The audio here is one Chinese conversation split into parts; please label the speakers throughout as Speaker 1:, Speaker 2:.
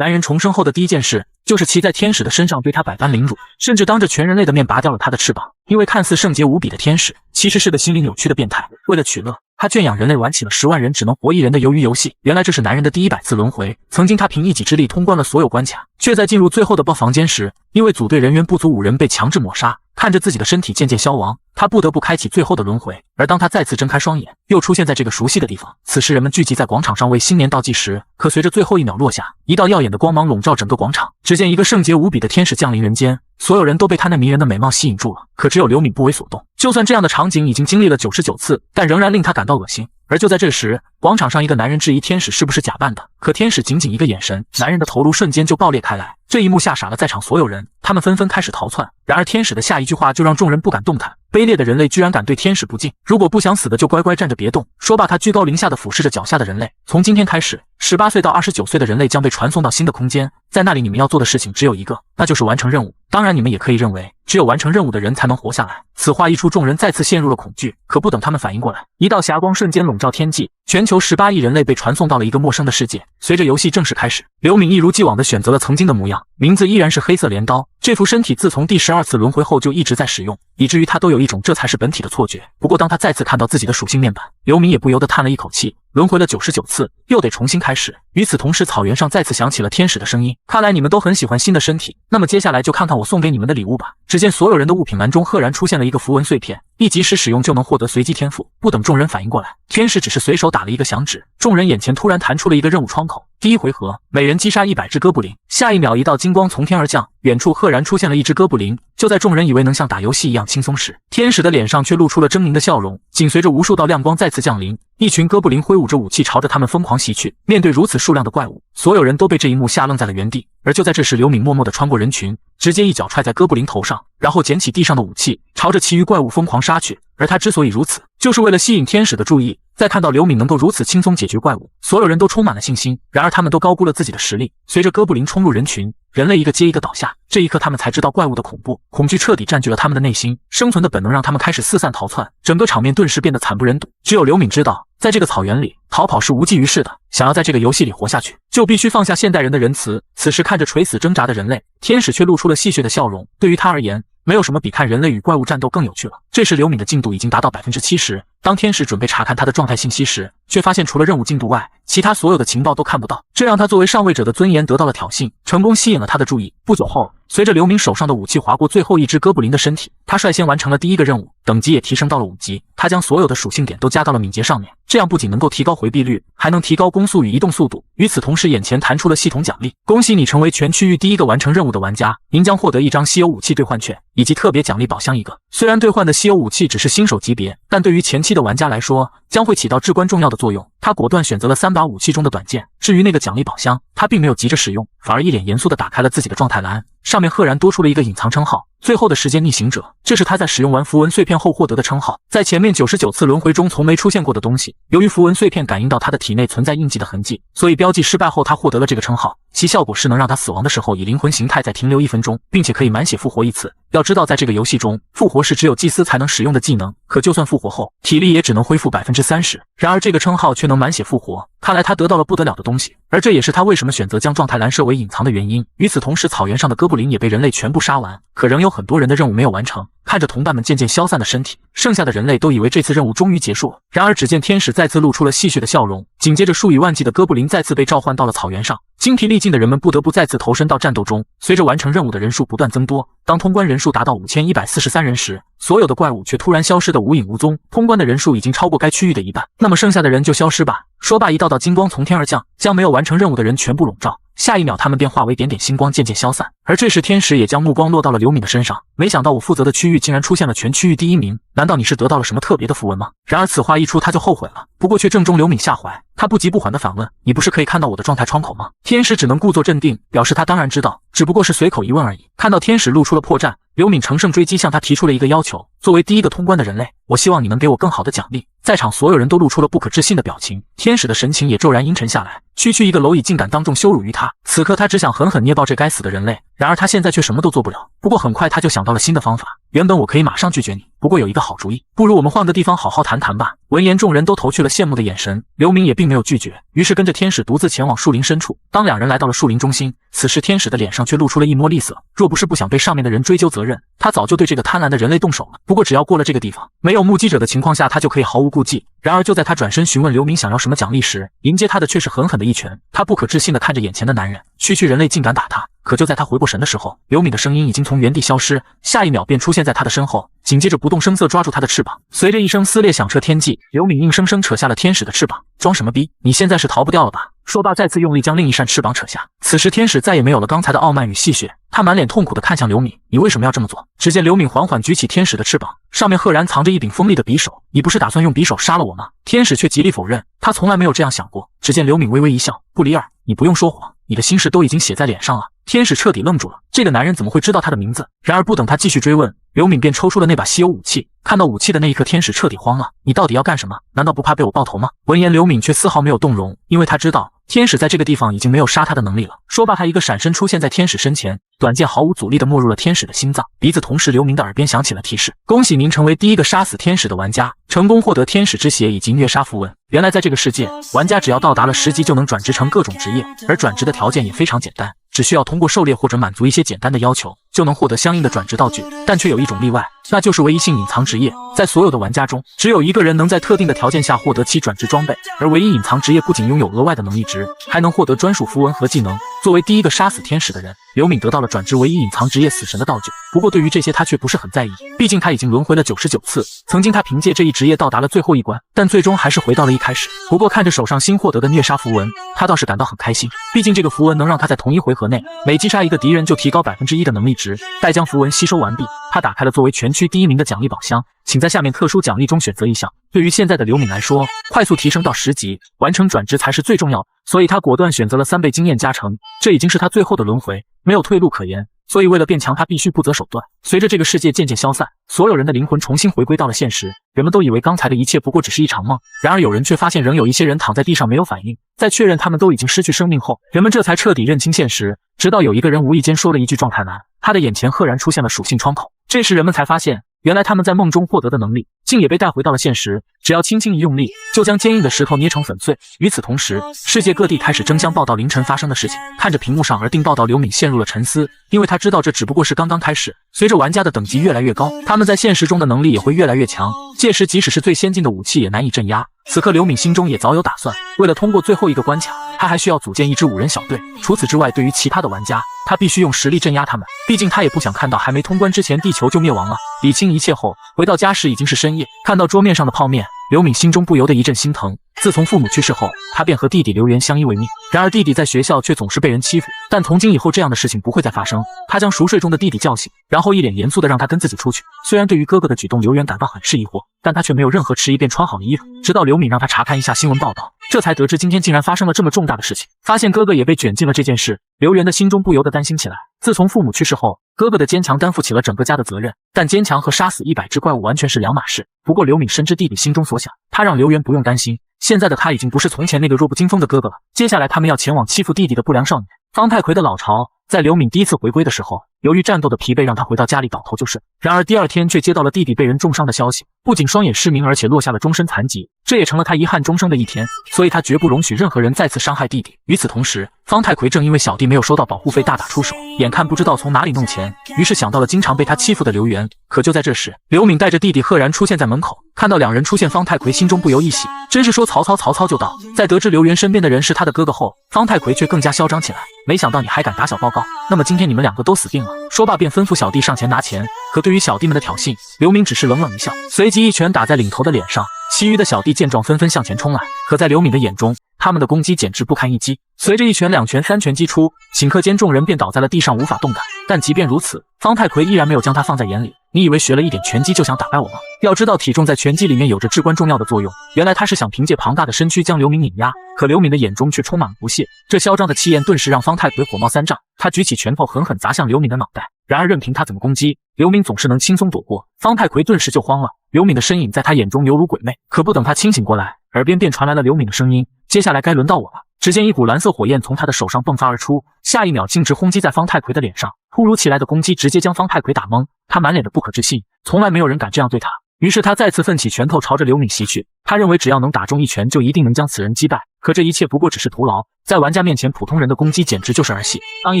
Speaker 1: 男人重生后的第一件事就是骑在天使的身上对他百般凌辱，甚至当着全人类的面拔掉了他的翅膀。因为看似圣洁无比的天使，其实是个心灵扭曲的变态。为了取乐，他圈养人类玩起了10万人只能活1人的鱿鱼游戏。原来这是男人的第100次轮回。曾经他凭一己之力通关了所有关卡，却在进入最后的 BOSS 房间时，因为组队人员不足5人被强制抹杀。看着自己的身体渐渐消亡，他不得不开启最后的轮回。而当他再次睁开双眼，又出现在这个熟悉的地方。此时人们聚集在广场上为新年倒计时，可随着最后1秒落下，一道耀眼的光芒笼罩整个广场。只见一个圣洁无比的天使降临人间，所有人都被他那迷人的美貌吸引住了。可只有刘敏不为所动。就算这样的场景已经经历了99次，但仍然令他感到恶心。而就在这时，广场上一个男人质疑天使是不是假扮的，可天使仅仅一个眼神，男人的头颅瞬间就爆裂开来。这一幕吓傻了在场所有人，他们纷纷开始逃窜。然而天使的下一句话就让众人不敢动弹。卑劣的人类居然敢对天使不敬，如果不想死的就乖乖站着别动。说罢，他居高临下的俯视着脚下的人类。从今天开始，18岁到29岁的人类将被传送到新的空间，在那里你们要做的事情只有一个，那就是完成任务。当然你们也可以认为，只有完成任务的人才能活下来。此话一出，众人再次陷入了恐惧。可不等他们反应过来，一道霞光瞬间笼罩天际，全球18亿人类被传送到了一个陌生的世界。随着游戏正式开始，刘敏一如既往地选择了曾经的模样，名字依然是黑色镰刀。这副身体自从第12次轮回后就一直在使用，以至于他都有一种这才是本体的错觉。不过当他再次看到自己的属性面板，刘敏也不由得叹了一口气。轮回了99次，又得重新开始。与此同时，草原上再次响起了天使的声音：看来你们都很喜欢新的身体，那么接下来就看看我送给你们的礼物吧。只见所有人的物品栏中赫然出现了一个符文碎片，一及时使用就能获得随机天赋。不等众人反应过来，天使只是随手打了一个响指，众人眼前突然弹出了一个任务窗口。第一回合，每人击杀100只哥布林。下一秒，一道金光从天而降，远处赫然出现了一只哥布林。就在众人以为能像打游戏一样轻松时，天使的脸上却露出了狰狞的笑容。紧随着无数道亮光再次降临，一群哥布林挥舞着武器朝着他们疯狂袭去。面对如此数量的怪物，所有人都被这一幕吓愣在了原地。而就在这时，刘敏默默地穿过人群，直接一脚踹在哥布林头上，然后捡起地上的武器，朝着其余怪物疯狂杀去。而他之所以如此，就是为了吸引天使的注意。在看到刘敏能够如此轻松解决怪物，所有人都充满了信心。然而他们都高估了自己的实力。随着哥布林冲入人群，人类一个接一个倒下。这一刻他们才知道怪物的恐怖，恐惧彻底占据了他们的内心，生存的本能让他们开始四散逃窜。整个场面顿时变得惨不忍睹。只有刘敏知道，在这个草原里，逃跑是无济于事的。想要在这个游戏里活下去，就必须放下现代人的仁慈。此时看着垂死挣扎的人类，天使却露出了戏谑的笑容。对于他而言，没有什么比看人类与怪物战斗更有趣了。这时刘敏的进度已经达到 70%， 当天使准备查看他的状态信息时，却发现除了任务进度外，其他所有的情报都看不到，这让他作为上位者的尊严得到了挑衅，成功吸引了他的注意。不久后，随着刘敏手上的武器划过最后一只哥布林的身体，他率先完成了第一个任务，等级也提升到了5级。他将所有的属性点都加到了敏捷上面，这样不仅能够提高回避率，还能提高攻速与移动速度。与此同时，眼前弹出了系统奖励，恭喜你成为全区域第一个完成任务的玩家，您将获得一张稀有武器兑换券以及特别奖励宝箱1个。虽然兑换的稀有武器只是新手级别，但对于前期的玩家来说，将会起到至关重要的作用。他果断选择了3把武器中的短剑。至于那个奖励宝箱，他并没有急着使用，反而一脸严肃地打开了自己的状态栏，上面赫然多出了一个隐藏称号：最后的时间逆行者。这是他在使用完符文碎片后获得的称号，在前面99次轮回中从没出现过的东西。由于符文碎片感应到他的体内存在印记的痕迹，所以标记失败后他获得了这个称号，其效果是能让他死亡的时候以灵魂形态再停留1分钟，并且可以满血复活1次。要知道在这个游戏中，复活是只有祭司才能使用的技能，可就算复活后，体力也只能恢复 30%。然而这个称号却能满血复活，看来他得到了不得了的东西，而这也是他为什么选择将状态栏设为隐藏的原因。与此同时，草原上的哥布林也被人类全部杀完，可仍有很多人的任务没有完成。看着同伴们渐渐消散的身体，剩下的人类都以为这次任务终于结束了。然而只见天使再次露出了戏谑的笑容，紧接着数以万计的哥布林再次被召唤到了草原上。精疲力尽的人们不得不再次投身到战斗中。随着完成任务的人数不断增多，当通关人数达到5143人时，所有的怪物却突然消失得无影无踪。通关的人数已经超过该区域的一半，那么剩下的人就消失吧。说罢，一道道金光从天而降，将没有完成任务的人全部笼罩。下一秒，他们便化为点点星光，渐渐消散。而这时，天使也将目光落到了刘敏的身上。没想到我负责的区域竟然出现了全区域第1名，难道你是得到了什么特别的符文吗？然而此话一出，他就后悔了。不过却正中刘敏下怀，他不急不缓地反问：你不是可以看到我的状态窗口吗？天使只能故作镇定，表示他当然知道，只不过是随口一问而已。看到天使露出了破绽，刘敏乘胜追击，向他提出了一个要求：作为第一个通关的人类，我希望你能给我更好的奖励。在场所有人都露出了不可置信的表情，天使的神情也骤然阴沉下来。区区一个蝼蚁竟敢当众羞辱于他，此刻他只想狠狠捏爆这该死的人类，然而他现在却什么都做不了。不过很快他就想到了新的方法，原本我可以马上拒绝你，不过有一个好主意，不如我们换个地方好好谈谈吧。闻言众人都投去了羡慕的眼神，刘明也并没有拒绝，于是跟着天使独自前往树林深处。当两人来到了树林中心，此时天使的脸上却露出了一抹厉色，若不是不想被上面的人追究责任，他早就对这个贪婪的人类动手了。不过只要过了这个地方，没有目击者的情况下，他就可以毫无顾忌。然而就在他转身询问刘明想要什么奖励时，迎接他的却是狠狠的一拳。他不可置信地看着眼前的男人，区区人类竟敢打他。可就在他回过神的时候，刘敏的声音已经从原地消失，下一秒便出现在他的身后，紧接着不动声色抓住他的翅膀，随着一声撕裂响彻天际，刘敏硬生生扯下了天使的翅膀。装什么逼？你现在是逃不掉了吧？说罢再次用力将另一扇翅膀扯下。此时天使再也没有了刚才的傲慢与戏谑，他满脸痛苦地看向刘敏，你为什么要这么做？只见刘敏缓缓举起天使的翅膀，上面赫然藏着一柄锋利的匕首。你不是打算用匕首杀了我吗？天使却极力否认，他从来没有这样想过。只见刘敏微微一笑，布里尔，你不用说谎，你的心事都已经写在脸上了。天使彻底愣住了，这个男人怎么会知道他的名字？然而不等他继续追问，刘敏便抽出了那把稀有武器。看到武器的那一刻，天使彻底慌了，你到底要干什么？难道不怕被我爆头吗？闻言刘敏却丝毫没有动容，因为他知道天使在这个地方已经没有杀他的能力了。说罢他一个闪身出现在天使身前，短剑毫无阻力地没入了天使的心脏。鼻子同时刘明的耳边响起了提示，恭喜您成为第一个杀死天使的玩家，成功获得天使之血以及虐杀符文。原来在这个世界，玩家只要到达了10级就能转职成各种职业，而转职的条件也非常简单，只需要通过狩猎或者满足一些简单的要求，就能获得相应的转职道具。但却有一种例外，那就是唯一性隐藏职业。在所有的玩家中，只有一个人能在特定的条件下获得其转职装备，而唯一隐藏职业不仅拥有额外的能力值，还能获得专属符文和技能。作为第一个杀死天使的人，刘敏得到了转职唯一隐藏职业死神的道具。不过对于这些他却不是很在意，毕竟他已经轮回了99次，曾经他凭借这一职业到达了最后一关，但最终还是回到了一开始。不过看着手上新获得的虐杀符文，他倒是感到很开心，毕竟这个符文能让他在同一回合内每击杀一个敌人就提高1%的能力值。待将符文吸收完毕，他打开了作为全区第1名的奖励宝箱，请在下面特殊奖励中选择一项。对于现在的刘敏来说，快速提升到10级，完成转职才是最重要的，所以他果断选择了3倍经验加成。这已经是他最后的轮回，没有退路可言，所以为了变强，他必须不择手段。随着这个世界渐渐消散，所有人的灵魂重新回归到了现实，人们都以为刚才的一切不过只是一场梦。然而有人却发现仍有一些人躺在地上没有反应，在确认他们都已经失去生命后，人们这才彻底认清现实。直到有一个人无意间说了一句状态难，他的眼前赫然出现了属性窗口。这时人们才发现，原来他们在梦中获得的能力竟也被带回到了现实，只要轻轻一用力，就将坚硬的石头捏成粉碎。与此同时，世界各地开始争相报道凌晨发生的事情。看着屏幕上而定报道，刘敏陷入了沉思，因为他知道这只不过是刚刚开始，随着玩家的等级越来越高，他们在现实中的能力也会越来越强，届时即使是最先进的武器也难以镇压。此刻刘敏心中也早有打算，为了通过最后一个关卡，他还需要组建一支5人小队。除此之外，对于其他的玩家，他必须用实力镇压他们，毕竟他也不想看到还没通关之前地球就灭亡了。理清一切后，回到家时已经是深夜，看到桌面上的泡面，刘敏心中不由得一阵心疼。自从父母去世后，他便和弟弟刘源相依为命，然而弟弟在学校却总是被人欺负，但从今以后这样的事情不会再发生。他将熟睡中的弟弟叫醒，然后一脸严肃地让他跟自己出去。虽然对于哥哥的举动刘源感到很是疑惑，但他却没有任何迟疑，便穿好了衣服。直到刘敏让他查看一下新闻报道，这才得知今天竟然发生了这么重大的事情。发现哥哥也被卷进了这件事，刘源的心中不由得担心起来。自从父母去世后，哥哥的坚强担负起了整个家的责任，但坚强和杀死100只怪物完全是两码事。不过刘敏深知弟弟心中所想，他让刘源不用担心，现在的他已经不是从前那个弱不禁风的哥哥了。接下来他们要前往欺负弟弟的不良少女方太奎的老巢。在刘敏第一次回归的时候，由于战斗的疲惫让他回到家里倒头就睡，然而第二天却接到了弟弟被人重伤的消息，不仅双眼失明，而且落下了终身残疾，这也成了他遗憾终生的一天，所以他绝不容许任何人再次伤害弟弟。与此同时，方太奎正因为小弟没有收到保护费大打出手，眼看不知道从哪里弄钱，于是想到了经常被他欺负的刘源。可就在这时，刘敏带着弟弟赫然出现在门口，看到两人出现，方太奎心中不由一喜，真是说曹操曹操就到。在得知刘源身边的人是他的哥哥后，方太奎却更加嚣张起来，没想到你还敢打小报告，那么今天你们2个都死定了。说罢便吩咐小弟上前拿钱，可对于小弟们的挑衅，刘敏只是冷冷一笑，随即一拳打在领头的脸上。其余的小弟见状纷纷向前冲来，可在刘敏的眼中，他们的攻击简直不堪一击。随着1拳、2拳、3拳击出，顷刻间众人便倒在了地上无法动弹。但即便如此，方太奎依然没有将他放在眼里。你以为学了一点拳击就想打败我吗？要知道体重在拳击里面有着至关重要的作用，原来他是想凭借庞大的身躯将刘敏碾压。可刘敏的眼中却充满了不屑，这嚣张的气焰顿时让方太奎火冒三丈，他举起拳头狠狠砸向刘敏的脑袋。然而任凭他怎么攻击，刘敏总是能轻松躲过。方太奎顿时就慌了，刘敏的身影在他眼中犹如鬼魅。可不等他清醒过来，耳边便传来了刘敏的声音：“接下来该轮到我了。”只见一股蓝色火焰从他的手上迸发而出，下一秒径直轰击在方太奎的脸上。突如其来的攻击直接将方太奎打懵，他满脸的不可置信，从来没有人敢这样对他。于是他再次奋起拳头朝着刘敏袭去，他认为只要能打中一拳就一定能将此人击败，可这一切不过只是徒劳，在玩家面前普通人的攻击简直就是儿戏。当一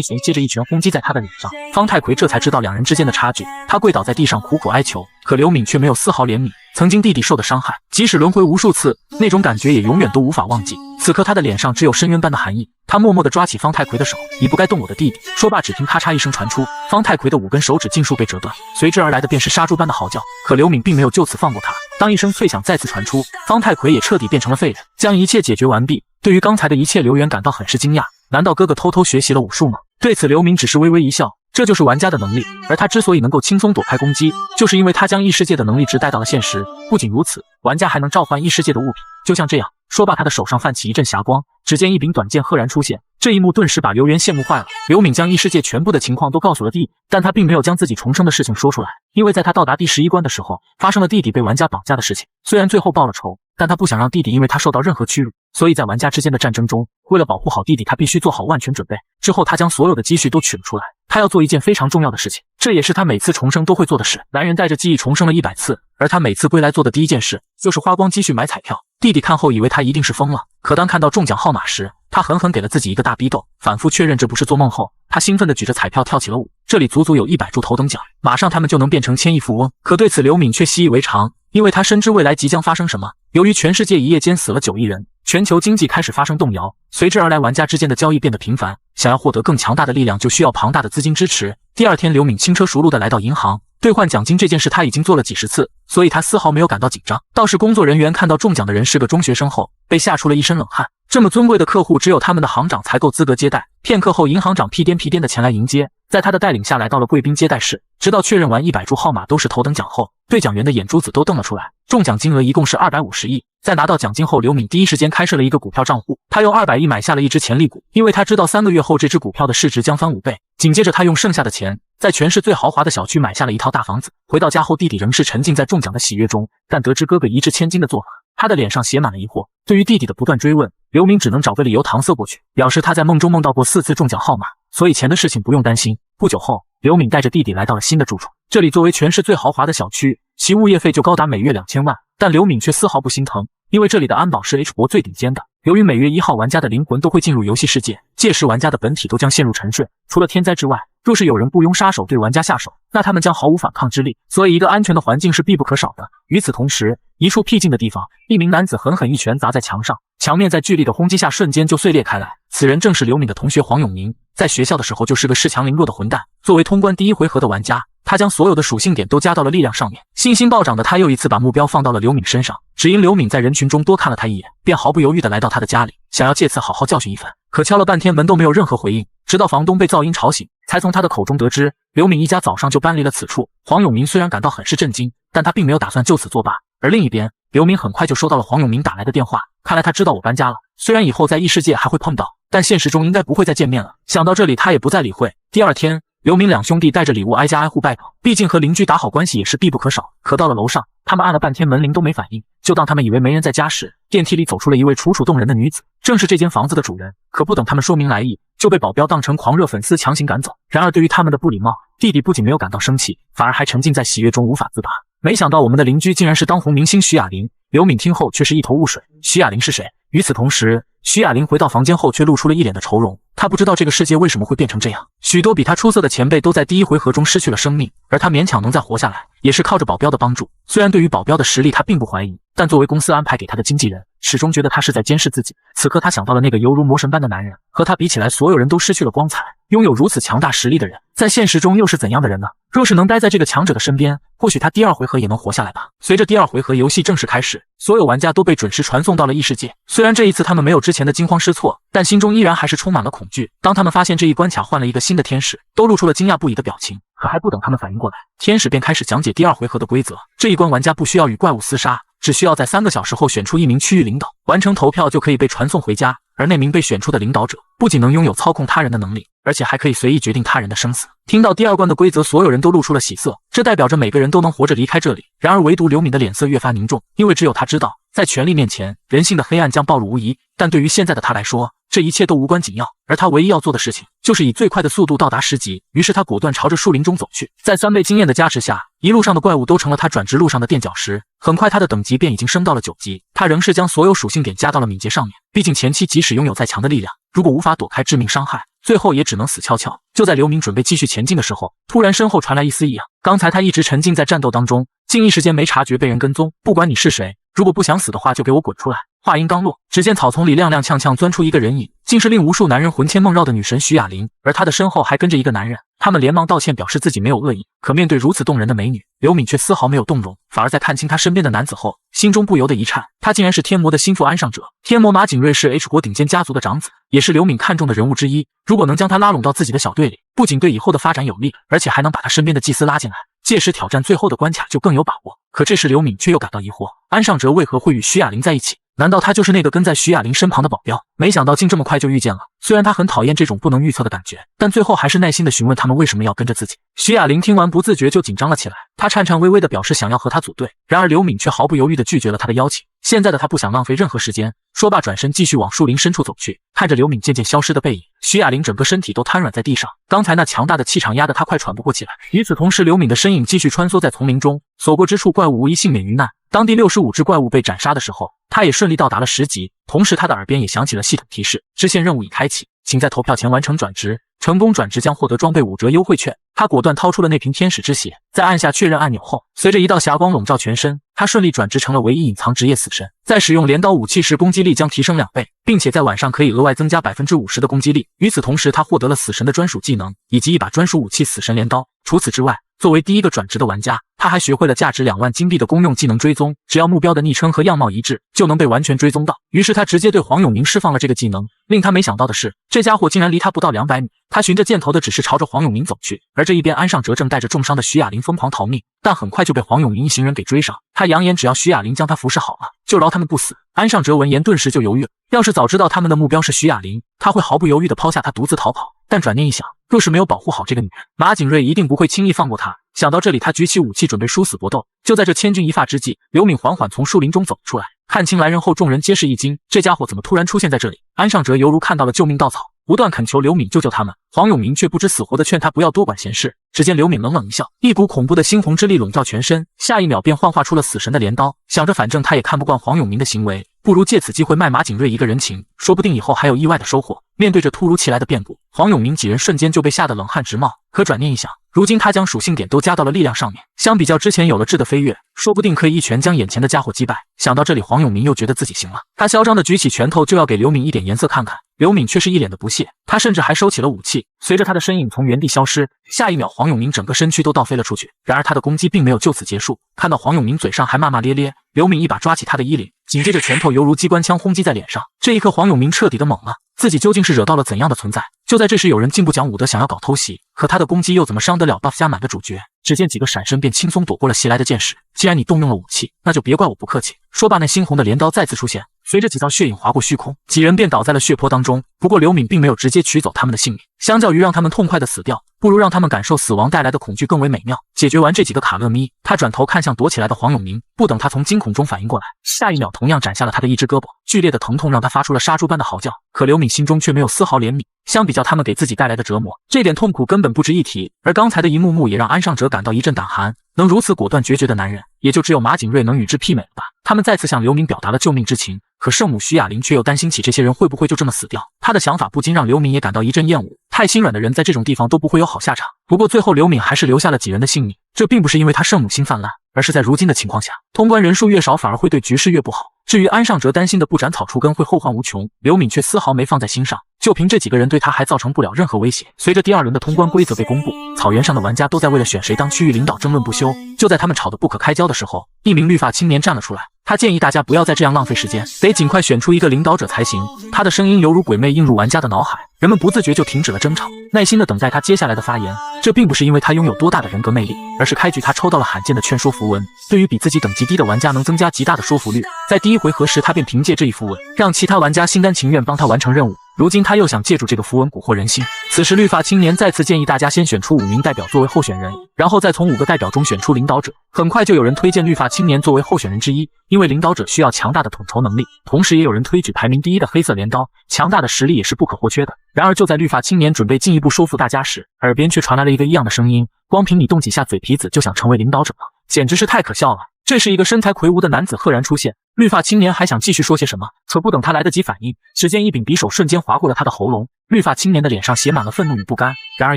Speaker 1: 拳接着一拳轰击在他的脸上，方太奎这才知道两人之间的差距，他跪倒在地上苦苦哀求，可刘敏却没有丝毫怜悯。曾经弟弟受的伤害，即使轮回无数次，那种感觉也永远都无法忘记。此刻他的脸上只有深渊般的寒意，他默默地抓起方太奎的手：“你不该动我的弟弟。”说罢，只听咔嚓一声传出，方太奎的5根手指尽数被折断，随之而来的便是杀猪般的嚎叫。可刘敏并没有就此放过他，当一声脆响再次传出，方太奎也彻底变成了废人。将一切解决完毕，对于刚才的一切，刘元感到很是惊讶。难道哥哥偷偷学习了武术吗？对此刘敏只是微微一笑，这就是玩家的能力，而他之所以能够轻松躲开攻击，就是因为他将异世界的能力值带到了现实。不仅如此，玩家还能召唤异世界的物品，就像这样。说罢，他的手上泛起一阵霞光，只见一柄短剑赫然出现。这一幕顿时把刘元羡慕坏了。刘敏将异世界全部的情况都告诉了弟弟，但他并没有将自己重生的事情说出来，因为在他到达第11关的时候，发生了弟弟被玩家绑架的事情。虽然最后报了仇，但他不想让弟弟因为他受到任何屈辱，所以在玩家之间的战争中，为了保护好弟弟，他必须做好万全准备。之后他将所有的积蓄都取了出来，他要做一件非常重要的事情，这也是他每次重生都会做的事。男人带着记忆重生了100次，而他每次归来做的第一件事就是花光积蓄买彩票。弟弟看后以为他一定是疯了，可当看到中奖号码时，他狠狠给了自己一个大逼斗，反复确认这不是做梦后，他兴奋地举着彩票跳起了舞。这里足足有100注头等奖，马上他们就能变成1000亿富翁。可对此刘敏却习以为常，因为他深知未来即将发生什么。由于全世界一夜间死了9亿人，全球经济开始发生动摇，随之而来玩家之间的交易变得频繁，想要获得更强大的力量就需要庞大的资金支持。第二天，刘敏轻车熟路地来到银行兑换奖金，这件事他已经做了几十次，所以他丝毫没有感到紧张。倒是工作人员看到中奖的人是个中学生后，被吓出了一身冷汗。这么尊贵的客户，只有他们的行长才够资格接待。片刻后，银行长屁颠屁颠的前来迎接，在他的带领下来到了贵宾接待室，直到确认完100注号码都是头等奖后，兑奖员的眼珠子都瞪了出来。中奖金额一共是250亿。在拿到奖金后，刘敏第一时间开设了一个股票账户，他用200亿买下了一只潜力股，因为他知道3个月后这只股票的市值将翻5倍。紧接着他用剩下的钱，在全市最豪华的小区买下了一套大房子。回到家后，弟弟仍是沉浸在中奖的喜悦中，但得知哥哥一掷千金的做法，他的脸上写满了疑惑。对于弟弟的不断追问，刘敏只能找个理由搪塞过去，表示他在梦中梦到过4次中奖号码，所以钱的事情不用担心。不久后，刘敏带着弟弟来到了新的住处，这里作为全市最豪华的小区，其物业费就高达每月2000万，但刘敏却丝毫不心疼，因为这里的安保是 H 国最顶尖的。由于每月1号玩家的灵魂都会进入游戏世界，届时玩家的本体都将陷入沉睡，除了天灾之外，若是有人雇佣杀手对玩家下手，那他们将毫无反抗之力，所以一个安全的环境是必不可少的。与此同时，一处僻静的地方，一名男子狠狠一拳砸在墙上，墙面在剧烈的轰击下瞬间就碎裂开来。此人正是刘敏的同学黄永明，在学校的时候就是个恃强凌弱的混蛋。作为通关第1回合的玩家，他将所有的属性点都加到了力量上面，信心暴涨的他又一次把目标放到了刘敏身上。只因刘敏在人群中多看了他一眼，便毫不犹豫地来到他的家里，想要借此好好教训一番。可敲了半天门都没有任何回应，直到房东被噪音吵醒，才从他的口中得知刘敏一家早上就搬离了此处。黄永明虽然感到很是震惊，但他并没有打算就此作罢。而另一边，刘敏很快就收到了黄永明打来的电话，看来他知道我搬家了，虽然以后在异世界还会碰到，但现实中应该不会再见面了。想到这里，他也不再理会。第二天，刘敏两兄弟带着礼物挨家挨户拜访，毕竟和邻居打好关系也是必不可少。可到了楼上，他们按了半天门铃都没反应，就当他们以为没人在家时，电梯里走出了一位楚楚动人的女子，正是这间房子的主人。可不等他们说明来意，就被保镖当成狂热粉丝强行赶走。然而对于他们的不礼貌，弟弟不仅没有感到生气，反而还沉浸在喜悦中无法自拔。没想到我们的邻居竟然是当红明星徐雅玲。刘敏听后却是一头雾水，徐雅玲是谁？与此同时，徐雅玲回到房间后却露出了一脸的愁容，她不知道这个世界为什么会变成这样。许多比她出色的前辈都在第1回合中失去了生命，而她勉强能再活下来，也是靠着保镖的帮助。虽然对于保镖的实力她并不怀疑，但作为公司安排给她的经纪人，始终觉得他是在监视自己。此刻她想到了那个犹如魔神般的男人，和他比起来，所有人都失去了光彩。拥有如此强大实力的人，在现实中又是怎样的人呢？若是能待在这个强者的身边，或许他第2回合也能活下来吧。随着第2回合游戏正式开始，所有玩家都被准时传送到了异世界。虽然这一次他们没有之前的惊慌失措，但心中依然还是充满了恐惧。当他们发现这一关卡换了一个新的天使，都露出了惊讶不已的表情。可还不等他们反应过来，天使便开始讲解第2回合的规则。这一关玩家不需要与怪物厮杀，只需要在3个小时后选出1名区域领导，完成投票就可以被传送回家。而那名被选出的领导者不仅能拥有操控他人的能力，而且还可以随意决定他人的生死。听到第2关的规则，所有人都露出了喜色，这代表着每个人都能活着离开这里。然而唯独刘敏的脸色越发凝重，因为只有他知道，在权力面前，人性的黑暗将暴露无遗。但对于现在的他来说，这一切都无关紧要，而他唯一要做的事情就是以最快的速度到达10级。于是他果断朝着树林中走去，在3倍经验的加持下，一路上的怪物都成了他转职路上的垫脚石。很快他的等级便已经升到了9级，他仍是将所有属性点加到了敏捷上面。毕竟前期即使拥有再强的力量，如果无法躲开致命伤害，最后也只能死翘翘。就在刘敏准备继续前进的时候，突然身后传来一丝异样。刚才他一直沉浸在战斗当中，竟一时间没察觉被人跟踪。不管你是谁，如果不想死的话，就给我滚出来！话音刚落，只见草丛里踉踉跄跄钻出一个人影，竟是令无数男人魂牵梦绕的女神徐雅玲，而她的身后还跟着一个男人。他们连忙道歉，表示自己没有恶意。可面对如此动人的美女，刘敏却丝毫没有动容，反而在看清她身边的男子后，心中不由得一颤。他竟然是天魔的心腹安尚哲。天魔马景睿是 H 国顶尖家族的长子，也是刘敏看中的人物之一。如果能将他拉拢到自己的小队里，不仅对以后的发展有利，而且还能把他身边的祭司拉进来，届时挑战最后的关卡就更有把握。可这时刘敏却又感到疑惑，安尚哲为何会与徐雅玲在一起？难道他就是那个跟在徐雅玲身旁的保镖？没想到竟这么快就遇见了。虽然他很讨厌这种不能预测的感觉，但最后还是耐心地询问他们为什么要跟着自己。徐雅玲听完不自觉就紧张了起来，她颤颤巍巍地表示想要和他组队，然而刘敏却毫不犹豫地拒绝了他的邀请。现在的他不想浪费任何时间，说罢转身继续往树林深处走去。看着刘敏渐渐消失的背影，徐雅玲整个身体都瘫软在地上，刚才那强大的气场压得她快喘不过气来。与此同时，刘敏的身影继续穿梭在丛林中，所过之处怪物无一幸免于难。当第65只怪物被斩杀的时候，他也顺利到达了10级，同时他的耳边也响起了系统提示，支线任务已开启，请在投票前完成转职，成功转职将获得装备5折优惠券。他果断掏出了那瓶天使之血，在按下确认按钮后，随着一道霞光笼罩全身，他顺利转职成了唯一隐藏职业死神。在使用镰刀武器时，攻击力将提升2倍，并且在晚上可以额外增加 50% 的攻击力。与此同时，他获得了死神的专属技能，以及一把专属武器死神镰刀。除此之外，作为第一个转职的玩家，他还学会了价值2万金币的公用技能追踪，只要目标的昵称和样貌一致，就能被完全追踪到。于是他直接对黄永明释放了这个技能。令他没想到的是，这家伙竟然离他不到200米。他循着箭头的指示朝着黄永明走去，而这一边安尚哲正带着重伤的徐雅玲疯狂逃命，但很快就被黄永明一行人给追上。他扬言只要徐雅玲将他服侍好了，就饶他们不死。安尚哲闻言顿时就犹豫了，要是早知道他们的目标是徐雅玲，他会毫不犹豫地抛下她独自逃跑。但转念一想，若是没有保护好这个女人，马景睿一定不会轻易放过她。想到这里，他举起武器准备殊死搏斗。就在这千钧一发之际，刘敏缓缓从树林中走出来，看清来人后，众人皆是一惊，这家伙怎么突然出现在这里？安尚哲犹如看到了救命稻草，不断恳求刘敏救救他们。黄永明却不知死活地劝他不要多管闲事。只见刘敏冷冷一笑，一股恐怖的猩红之力笼罩全身，下一秒便幻化出了死神的镰刀。想着反正他也看不惯黄永明的行为，不如借此机会卖马景睿一个人情，说不定以后还有意外的收获。面对着突如其来的变故，黄永明几人瞬间就被吓得冷汗直冒。可转念一想，如今他将属性点都加到了力量上面，相比较之前有了质的飞跃，说不定可以一拳将眼前的家伙击败。想到这里，黄永明又觉得自己行了，他嚣张地举起拳头就要给刘敏一点颜色看看。刘敏却是一脸的不屑，他甚至还收起了武器。随着他的身影从原地消失，下一秒黄永明整个身躯都倒飞了出去。然而他的攻击并没有就此结束，看到黄永明嘴上还骂骂咧咧，刘敏一把抓起他的衣领，紧接着拳头犹如机关枪轰击在脸上。这一刻黄永明彻底的懵了，自己究竟是惹到了怎样的存在？就在这时，有人竟不讲武德想要搞偷袭，可他的攻击又怎么伤得了 buff 加满的主角？只见几个闪身便轻松躲过了袭来的剑士。既然你动用了武器，那就别怪我不客气。说罢，那猩红的镰刀再次出现，随着几道血影划过虚空，几人便倒在了血泊当中。不过刘敏并没有直接取走他们的性命，相较于让他们痛快的死掉，不如让他们感受死亡带来的恐惧更为美妙。解决完这几个卡勒咪，他转头看向躲起来的黄永明，不等他从惊恐中反应过来，下一秒同样斩下了他的一只胳膊。剧烈的疼痛让他发出了杀猪般的嚎叫，可刘敏心中却没有丝毫怜悯。相比较他们给自己带来的折磨，这点痛苦根本不值一提。而刚才的一幕幕也让安尚哲感到一阵胆寒，能如此果断决绝的男人，也就只有马景睿能与之媲美了吧。他们再次向刘敏表达了救命之情，可圣母徐雅玲却又担心起这些人会不会就这么死掉。他的想法不禁让刘敏也感到一阵厌恶，太心软的人在这种地方都不会有好下场。不过最后刘敏还是留下了几人的性命，这并不是因为他圣母心泛滥，而是在如今的情况下，通关人数越少反而会对局势越不好。至于安尚哲担心的不斩草除根会后患无穷，刘敏却丝毫没放在心上，就凭这几个人对他还造成不了任何威胁。随着第2轮的通关规则被公布，草原上的玩家都在为了选谁当区域领导争论不休。就在他们吵得不可开交的时候，一名绿发青年站了出来，他建议大家不要再这样浪费时间，得尽快选出一个领导者才行。他的声音犹如鬼魅映入玩家的脑海，人们不自觉就停止了争吵，耐心地等待他接下来的发言。这并不是因为他拥有多大的人格魅力，而是开局他抽到了罕见的劝说符文，对于比自己等级低的玩家能增加极大的说服率。在第一回合时，他便凭借这一符文，让其他玩家心甘情愿帮他完成任务。如今他又想借助这个符文蛊惑人心，此时绿发青年再次建议大家先选出5名代表作为候选人，然后再从5个代表中选出领导者。很快就有人推荐绿发青年作为候选人之一，因为领导者需要强大的统筹能力，同时也有人推举排名第1的黑色镰刀，强大的实力也是不可或缺的。然而就在绿发青年准备进一步说服大家时，耳边却传来了一个异样的声音：光凭你动几下嘴皮子就想成为领导者吗？简直是太可笑了。这是一个身材魁梧的男子赫然出现，绿发青年还想继续说些什么，可不等他来得及反应，只见一柄匕首瞬间划过了他的喉咙。绿发青年的脸上写满了愤怒与不甘，然而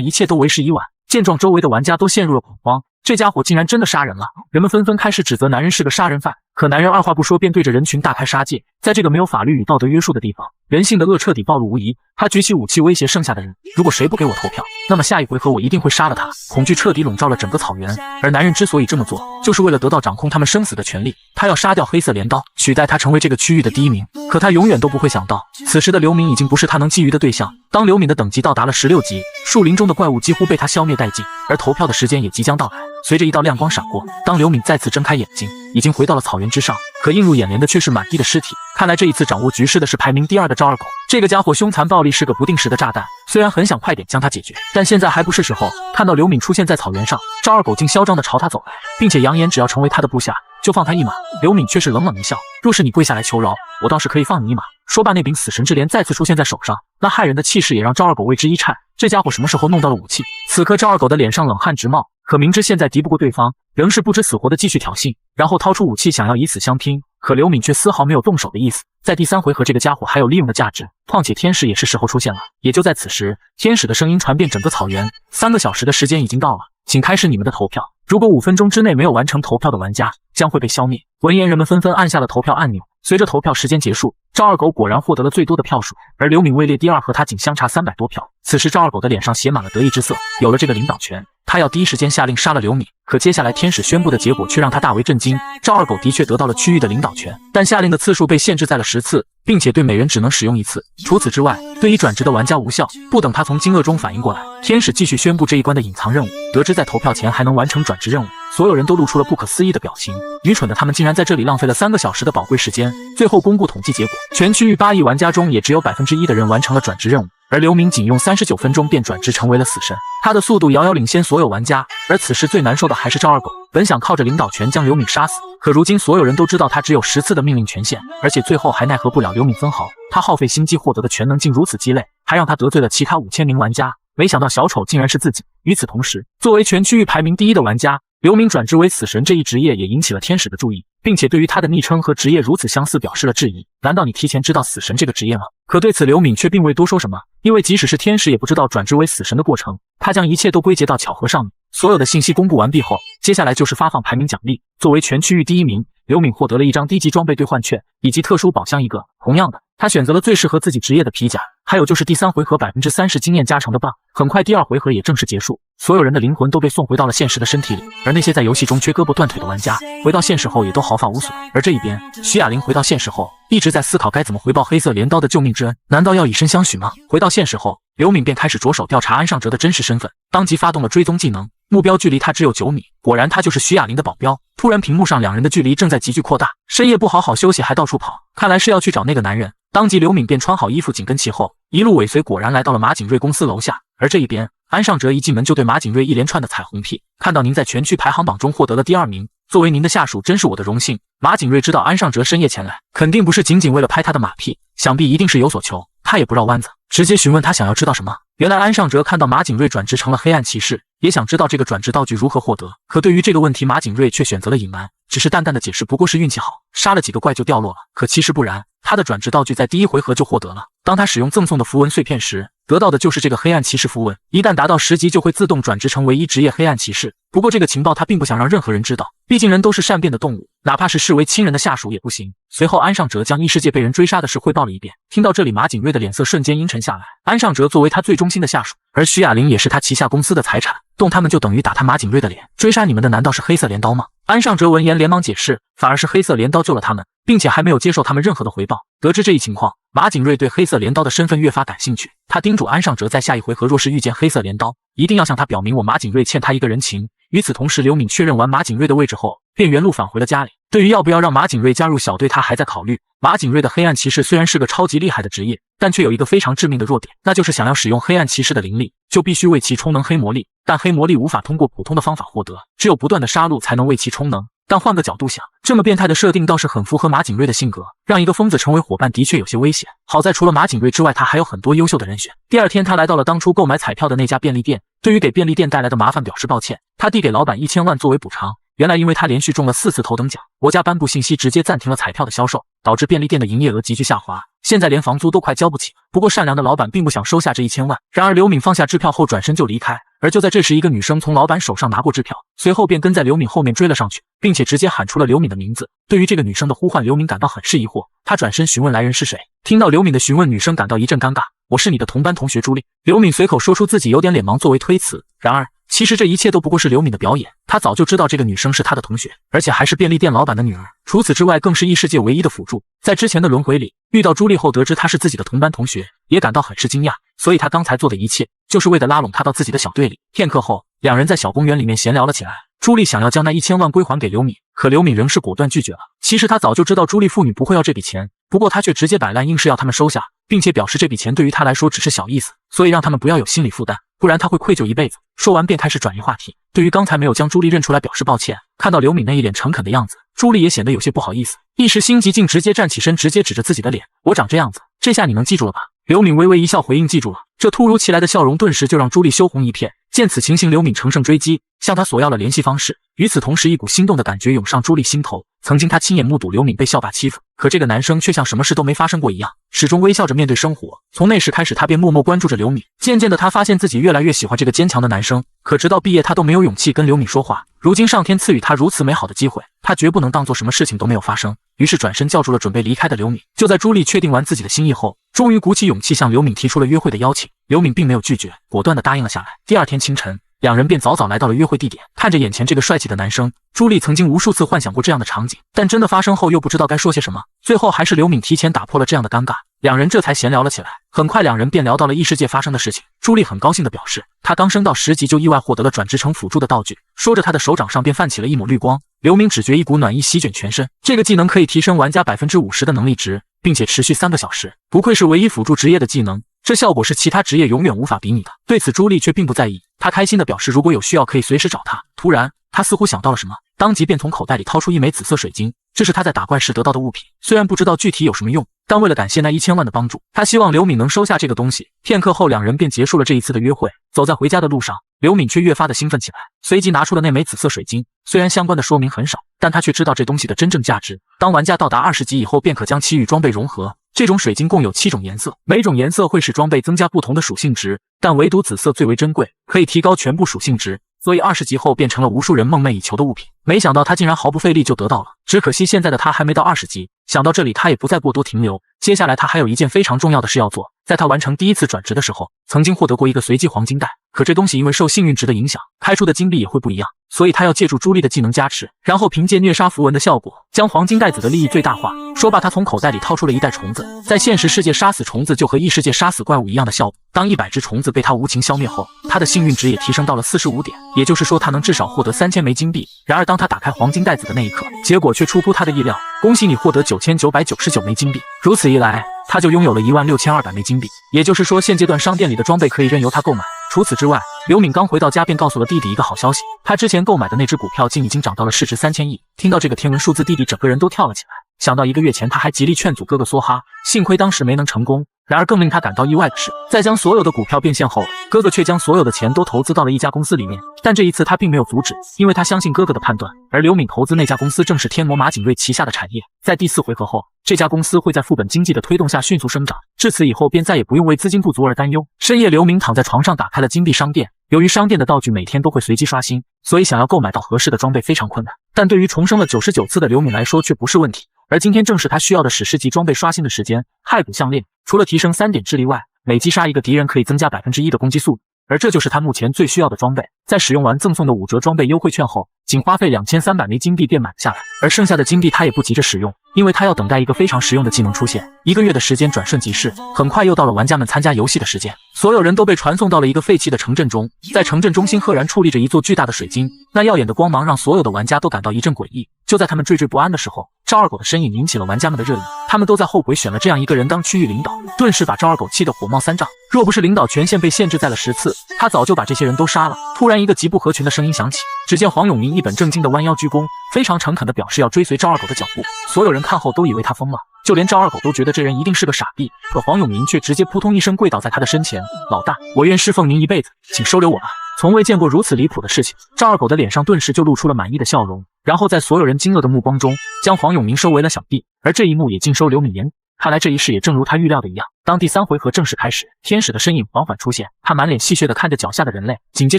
Speaker 1: 一切都为时已晚。见状，周围的玩家都陷入了恐慌，这家伙竟然真的杀人了！人们纷纷开始指责男人是个杀人犯，可男人二话不说便对着人群大开杀戒。在这个没有法律与道德约束的地方，人性的恶彻底暴露无遗。他举起武器威胁剩下的人，如果谁不给我投票，那么下一回合我一定会杀了他。恐惧彻底笼罩了整个草原，而男人之所以这么做，就是为了得到掌控他们生死的权利。他要杀掉黑色镰刀，取代他成为这个区域的第1名。可他永远都不会想到，此时的刘敏已经不是他能觊觎的对象。当刘敏的等级到达了16级，树林中的怪物几乎被他消灭殆尽，而投票的时间也即将到来。随着一道亮光闪过，当刘敏再次睁开眼睛，已经回到了草原之上，可映入眼帘的却是满地的尸体。看来这一次掌握局势的是排名第2的赵二狗。这个家伙凶残暴力，是个不定时的炸弹，虽然很想快点将他解决，但现在还不是时候。看到刘敏出现在草原上，赵二狗竟嚣张地朝他走来，并且扬言只要成为他的部下就放他一马。刘敏却是冷冷一笑，若是你跪下来求饶，我倒是可以放你一马。说罢，那柄死神之镰再次出现在手上，那骇人的气势也让赵二狗为之一颤。这家伙什么时候弄到了武器？此刻赵二狗的脸上冷汗直冒，可明知现在敌不过对方，仍是不知死活的继续挑衅，然后掏出武器想要以死相拼。可刘敏却丝毫没有动手的意思。在第3回合，这个家伙还有利用的价值，况且天使也是时候出现了。也就在此时，天使的声音传遍整个草原，3个小时的时间已经到了，请开始你们的投票。如果5分钟之内没有完成投票的玩家将会被消灭。闻言，人们纷纷按下了投票按钮。随着投票时间结束，赵二狗果然获得了最多的票数，而刘敏位列第2，和他仅相差300多票。此时赵二狗的脸上写满了得意之色，有了这个领导权，他要第一时间下令杀了刘敏。可接下来天使宣布的结果却让他大为震惊，赵二狗的确得到了区域的领导权，但下令的次数被限制在了10次，并且对每人只能使用1次。除此之外，对已转职的玩家无效。不等他从惊愕中反应过来，天使继续宣布这一关的隐藏任务。得知在投票前还能完成转职任务，所有人都露出了不可思议的表情。愚蠢的他们竟然在这里浪费了3个小时的宝贵时间。最后公布统计结果，全区域8亿玩家中也只有1%的人完成了转职任务，而刘敏仅用39分钟便转职成为了死神，他的速度遥遥领先所有玩家。而此时最难受的还是赵二狗，本想靠着领导权将刘敏杀死，可如今所有人都知道他只有10次的命令权限，而且最后还奈何不了刘敏分毫。他耗费心机获得的全能竟如此鸡肋，还让他得罪了其他5000名玩家，没想到小丑竟然是自己。与此同时，作为全区域排名第1的玩家，刘敏转职为死神这一职业也引起了天使的注意，并且对于他的昵称和职业如此相似表示了质疑。难道你提前知道死神这个职业吗？可对此刘敏却并未多说什么，因为即使是天使也不知道转职为死神的过程，他将一切都归结到巧合上面。所有的信息公布完毕后，接下来就是发放排名奖励。作为全区域第1名，刘敏获得了一张低级装备兑换券以及特殊宝箱1个。同样的，他选择了最适合自己职业的皮甲，还有就是第3回合30%经验加成的棒。很快第2回合也正式结束，所有人的灵魂都被送回到了现实的身体里，而那些在游戏中缺胳膊断腿的玩家回到现实后也都毫发无损。而这一边，徐雅玲回到现实后一直在思考该怎么回报黑色镰刀的救命之恩，难道要以身相许吗？回到现实后，刘敏便开始着手调查安尚哲的真实身份，当即发动了追踪技能，目标距离他只有9米，果然他就是徐雅玲的保镖。突然屏幕上2人的距离正在急剧扩大，深夜不好好休息还到处跑，看来是要去找那个男人。当即刘敏便穿好衣服紧跟其后，一路尾随，果然来到了马景瑞公司楼下。而这一边，安尚哲一进门就对马景瑞一连串的彩虹屁，看到您在全区排行榜中获得了第2名，作为您的下属真是我的荣幸。马景瑞知道安尚哲深夜前来，肯定不是仅仅为了拍他的马屁，想必一定是有所求，他也不绕弯子，直接询问他想要知道什么。原来安尚哲看到马景瑞转职成了黑暗骑士，也想知道这个转职道具如何获得，可对于这个问题马景瑞却选择了隐瞒，只是淡淡的解释不过是运气好，杀了几个怪就掉落了。可其实不然，他的转职道具在第1回合就获得了。当他使用赠送的符文碎片时，得到的就是这个黑暗骑士符文，一旦达到10级就会自动转职成唯一职业黑暗骑士。不过这个情报他并不想让任何人知道，毕竟人都是善变的动物，哪怕是视为亲人的下属也不行。随后安尚哲将异世界被人追杀的事汇报了一遍，听到这里马景瑞的脸色瞬间阴沉下来。安尚哲作为他最忠心的下属，而徐雅玲也是他旗下公司的财产，动他们就等于打他马景瑞的脸。追杀你们的难道是黑色镰刀吗？安尚哲闻言连忙解释，反而是黑色镰刀救了他们，并且还没有接受他们任何的回报。得知这一情况，马景瑞对黑色镰刀的身份越发感兴趣。他叮嘱安尚哲在下一回合若是遇见黑色镰刀，一定要向他表明我马景瑞欠他一个人情。与此同时，刘敏确认完马景瑞的位置后，便原路返回了家里。对于要不要让马景瑞加入小队，他还在考虑。马景瑞的黑暗骑士虽然是个超级厉害的职业，但却有一个非常致命的弱点，那就是想要使用黑暗骑士的灵力，就必须为其充能黑魔力。但黑魔力无法通过普通的方法获得，只有不断的杀戮才能为其充能。但换个角度想，这么变态的设定倒是很符合马景瑞的性格，让一个疯子成为伙伴的确有些危险。好在除了马景瑞之外，他还有很多优秀的人选。第二天，他来到了当初购买彩票的那家便利店，对于给便利店带来的麻烦表示抱歉，他递给老板1000万作为补偿。原来因为他连续中了4次头等奖，国家颁布信息直接暂停了彩票的销售，导致便利店的营业额急剧下滑，现在连房租都快交不起。不过善良的老板并不想收下这1000万，然而刘敏放下支票后转身就离开。而就在这时，一个女生从老板手上拿过支票，随后便跟在刘敏后面追了上去，并且直接喊出了刘敏的名字。对于这个女生的呼唤，刘敏感到很是疑惑，她转身询问来人是谁。听到刘敏的询问，女生感到一阵尴尬，我是你的同班同学朱莉。刘敏随口说出自己有点脸盲作为推辞，然而其实这一切都不过是刘敏的表演，她早就知道这个女生是她的同学，而且还是便利店老板的女儿。除此之外，更是异世界唯一的辅助。在之前的轮回里遇到朱莉后，得知她是自己的同班同学，也感到很是惊讶，所以她刚才做的一切就是为了拉拢她到自己的小队里。片刻后，两人在小公园里面闲聊了起来。朱莉想要将那1000万归还给刘敏，可刘敏仍是果断拒绝了。其实她早就知道朱莉父女不会要这笔钱，不过她却直接摆烂，硬是要他们收下，并且表示这笔钱对于她来说只是小意思，所以让他们不要有心理负担，不然她会愧疚一辈子。说完便开始转移话题，对于刚才没有将朱莉认出来表示抱歉。看到刘敏那一脸诚恳的样子，朱莉也显得有些不好意思，一时心急竟直接站起身，直接指着自己的脸，我长这样子，这下你能记住了吧？刘敏微微一笑回应记住了。这突如其来的笑容顿时就让朱莉羞红一片。见此情形，刘敏乘胜追击，向他索要了联系方式。与此同时，一股心动的感觉涌上朱莉心头。曾经他亲眼目睹刘敏被校霸欺负，可这个男生却像什么事都没发生过一样，始终微笑着面对生活。从那时开始，他便默默关注着刘敏。渐渐的，他发现自己越来越喜欢这个坚强的男生。可直到毕业，他都没有勇气跟刘敏说话。如今上天赐予他如此美好的机会，他绝不能当做什么事情都没有发生。于是转身叫住了准备离开的刘敏。就在朱莉确定完自己的心意后，终于鼓起勇气向刘敏提出了约会的邀请。刘敏并没有拒绝，果断地答应了下来。第二天清晨，两人便早早来到了约会地点。看着眼前这个帅气的男生，朱莉曾经无数次幻想过这样的场景，但真的发生后又不知道该说些什么。最后还是刘敏提前打破了这样的尴尬，两人这才闲聊了起来。很快两人便聊到了异世界发生的事情。朱莉很高兴地表示，她刚升到10级就意外获得了转职成辅助的道具，说着她的手掌上便泛起了一抹绿光。刘敏只觉一股暖意席卷全身，这个技能可以提升玩家50%的能力值，并且持续3个小时，不愧是唯一辅助职业的技能，这效果是其他职业永远无法比拟的。对此朱莉却并不在意，她开心地表示如果有需要可以随时找她。突然她似乎想到了什么，当即便从口袋里掏出一枚紫色水晶，这是她在打怪时得到的物品，虽然不知道具体有什么用，但为了感谢那1000万的帮助，她希望刘敏能收下这个东西。片刻后两人便结束了这一次的约会。走在回家的路上，刘敏却越发的兴奋起来，随即拿出了那枚紫色水晶。虽然相关的说明很少，但她却知道这东西的真正价值。当玩家到达20级以后，便可将其与装备融合。这种水晶共有7种颜色，每种颜色会使装备增加不同的属性值，但唯独紫色最为珍贵，可以提高全部属性值，所以20级后变成了无数人梦寐以求的物品。没想到他竟然毫不费力就得到了，只可惜现在的他还没到20级。想到这里，他也不再过多停留，接下来他还有一件非常重要的事要做。在他完成第一次转职的时候，曾经获得过一个随机黄金带，可这东西因为受幸运值的影响，开出的金币也会不一样，所以他要借助朱莉的技能加持，然后凭借虐杀符文的效果，将黄金袋子的利益最大化。说罢，他从口袋里掏出了一袋虫子，在现实世界杀死虫子就和异世界杀死怪物一样的效果。当100只虫子被他无情消灭后，他的幸运值也提升到了45点，也就是说他能至少获得3000枚金币。然而当他打开黄金袋子的那一刻，结果却出乎他的意料，恭喜你获得9999枚金币。如此一来，他就拥有了16200枚金币，也就是说现阶段商店里的装备可以任由他购买。除此之外，刘敏刚回到家便告诉了弟弟一个好消息，他之前购买的那只股票竟已经涨到了市值3000亿。听到这个天文数字，弟弟整个人都跳了起来，想到1个月前他还极力劝阻哥哥梭哈，幸亏当时没能成功。然而更令他感到意外的是，在将所有的股票变现后，哥哥却将所有的钱都投资到了一家公司里面。但这一次他并没有阻止，因为他相信哥哥的判断，而刘敏投资那家公司正是天魔马景瑞旗下的产业。在第4回合后，这家公司会在副本经济的推动下迅速生长，至此以后便再也不用为资金不足而担忧。深夜，刘敏躺在床上打开了金币商店，由于商店的道具每天都会随机刷新，所以想要购买到合适的装备非常困难。但对于重生了99次的刘敏来说却不是问题，而今天正是他需要的史诗级装备刷新的时间。骸骨项链除了提升3点智力外，每击杀一个敌人可以增加1%的攻击速度，而这就是他目前最需要的装备。在使用完赠送的5折装备优惠券后，仅花费2300枚金币便买了下来，而剩下的金币他也不急着使用，因为他要等待一个非常实用的技能出现。1个月的时间转瞬即逝，很快又到了玩家们参加游戏的时间。所有人都被传送到了一个废弃的城镇中，在城镇中心赫然矗立着一座巨大的水晶，那耀眼的光芒让所有的玩家都感到一阵诡异。就在他们惴惴不安的时候，赵二狗的身影引起了玩家们的热议，他们都在后悔选了这样一个人当区域领导，顿时把赵二狗气得火冒三丈。若不是领导权限被限制在了10次，他早就把这些人都杀了。突然，一个极不合群的声音响起，只见黄永明一本正经地弯腰鞠躬，非常诚恳地表示要追随赵二狗的脚步。所有人看后都以为他疯了，就连赵二狗都觉得这人一定是个傻逼，可黄永明却直接扑通一声跪倒在他的身前：“老大，我愿侍奉您一辈子，请收留我吧。”从未见过如此离谱的事情，赵二狗的脸上顿时就露出了满意的笑容，然后在所有人惊愕的目光中，将黄永明收为了小弟，而这一幕也尽收刘敏眼里。看来这一世也正如他预料的一样，当第3回合正式开始，天使的身影缓缓出现，他满脸戏谑地看着脚下的人类，紧接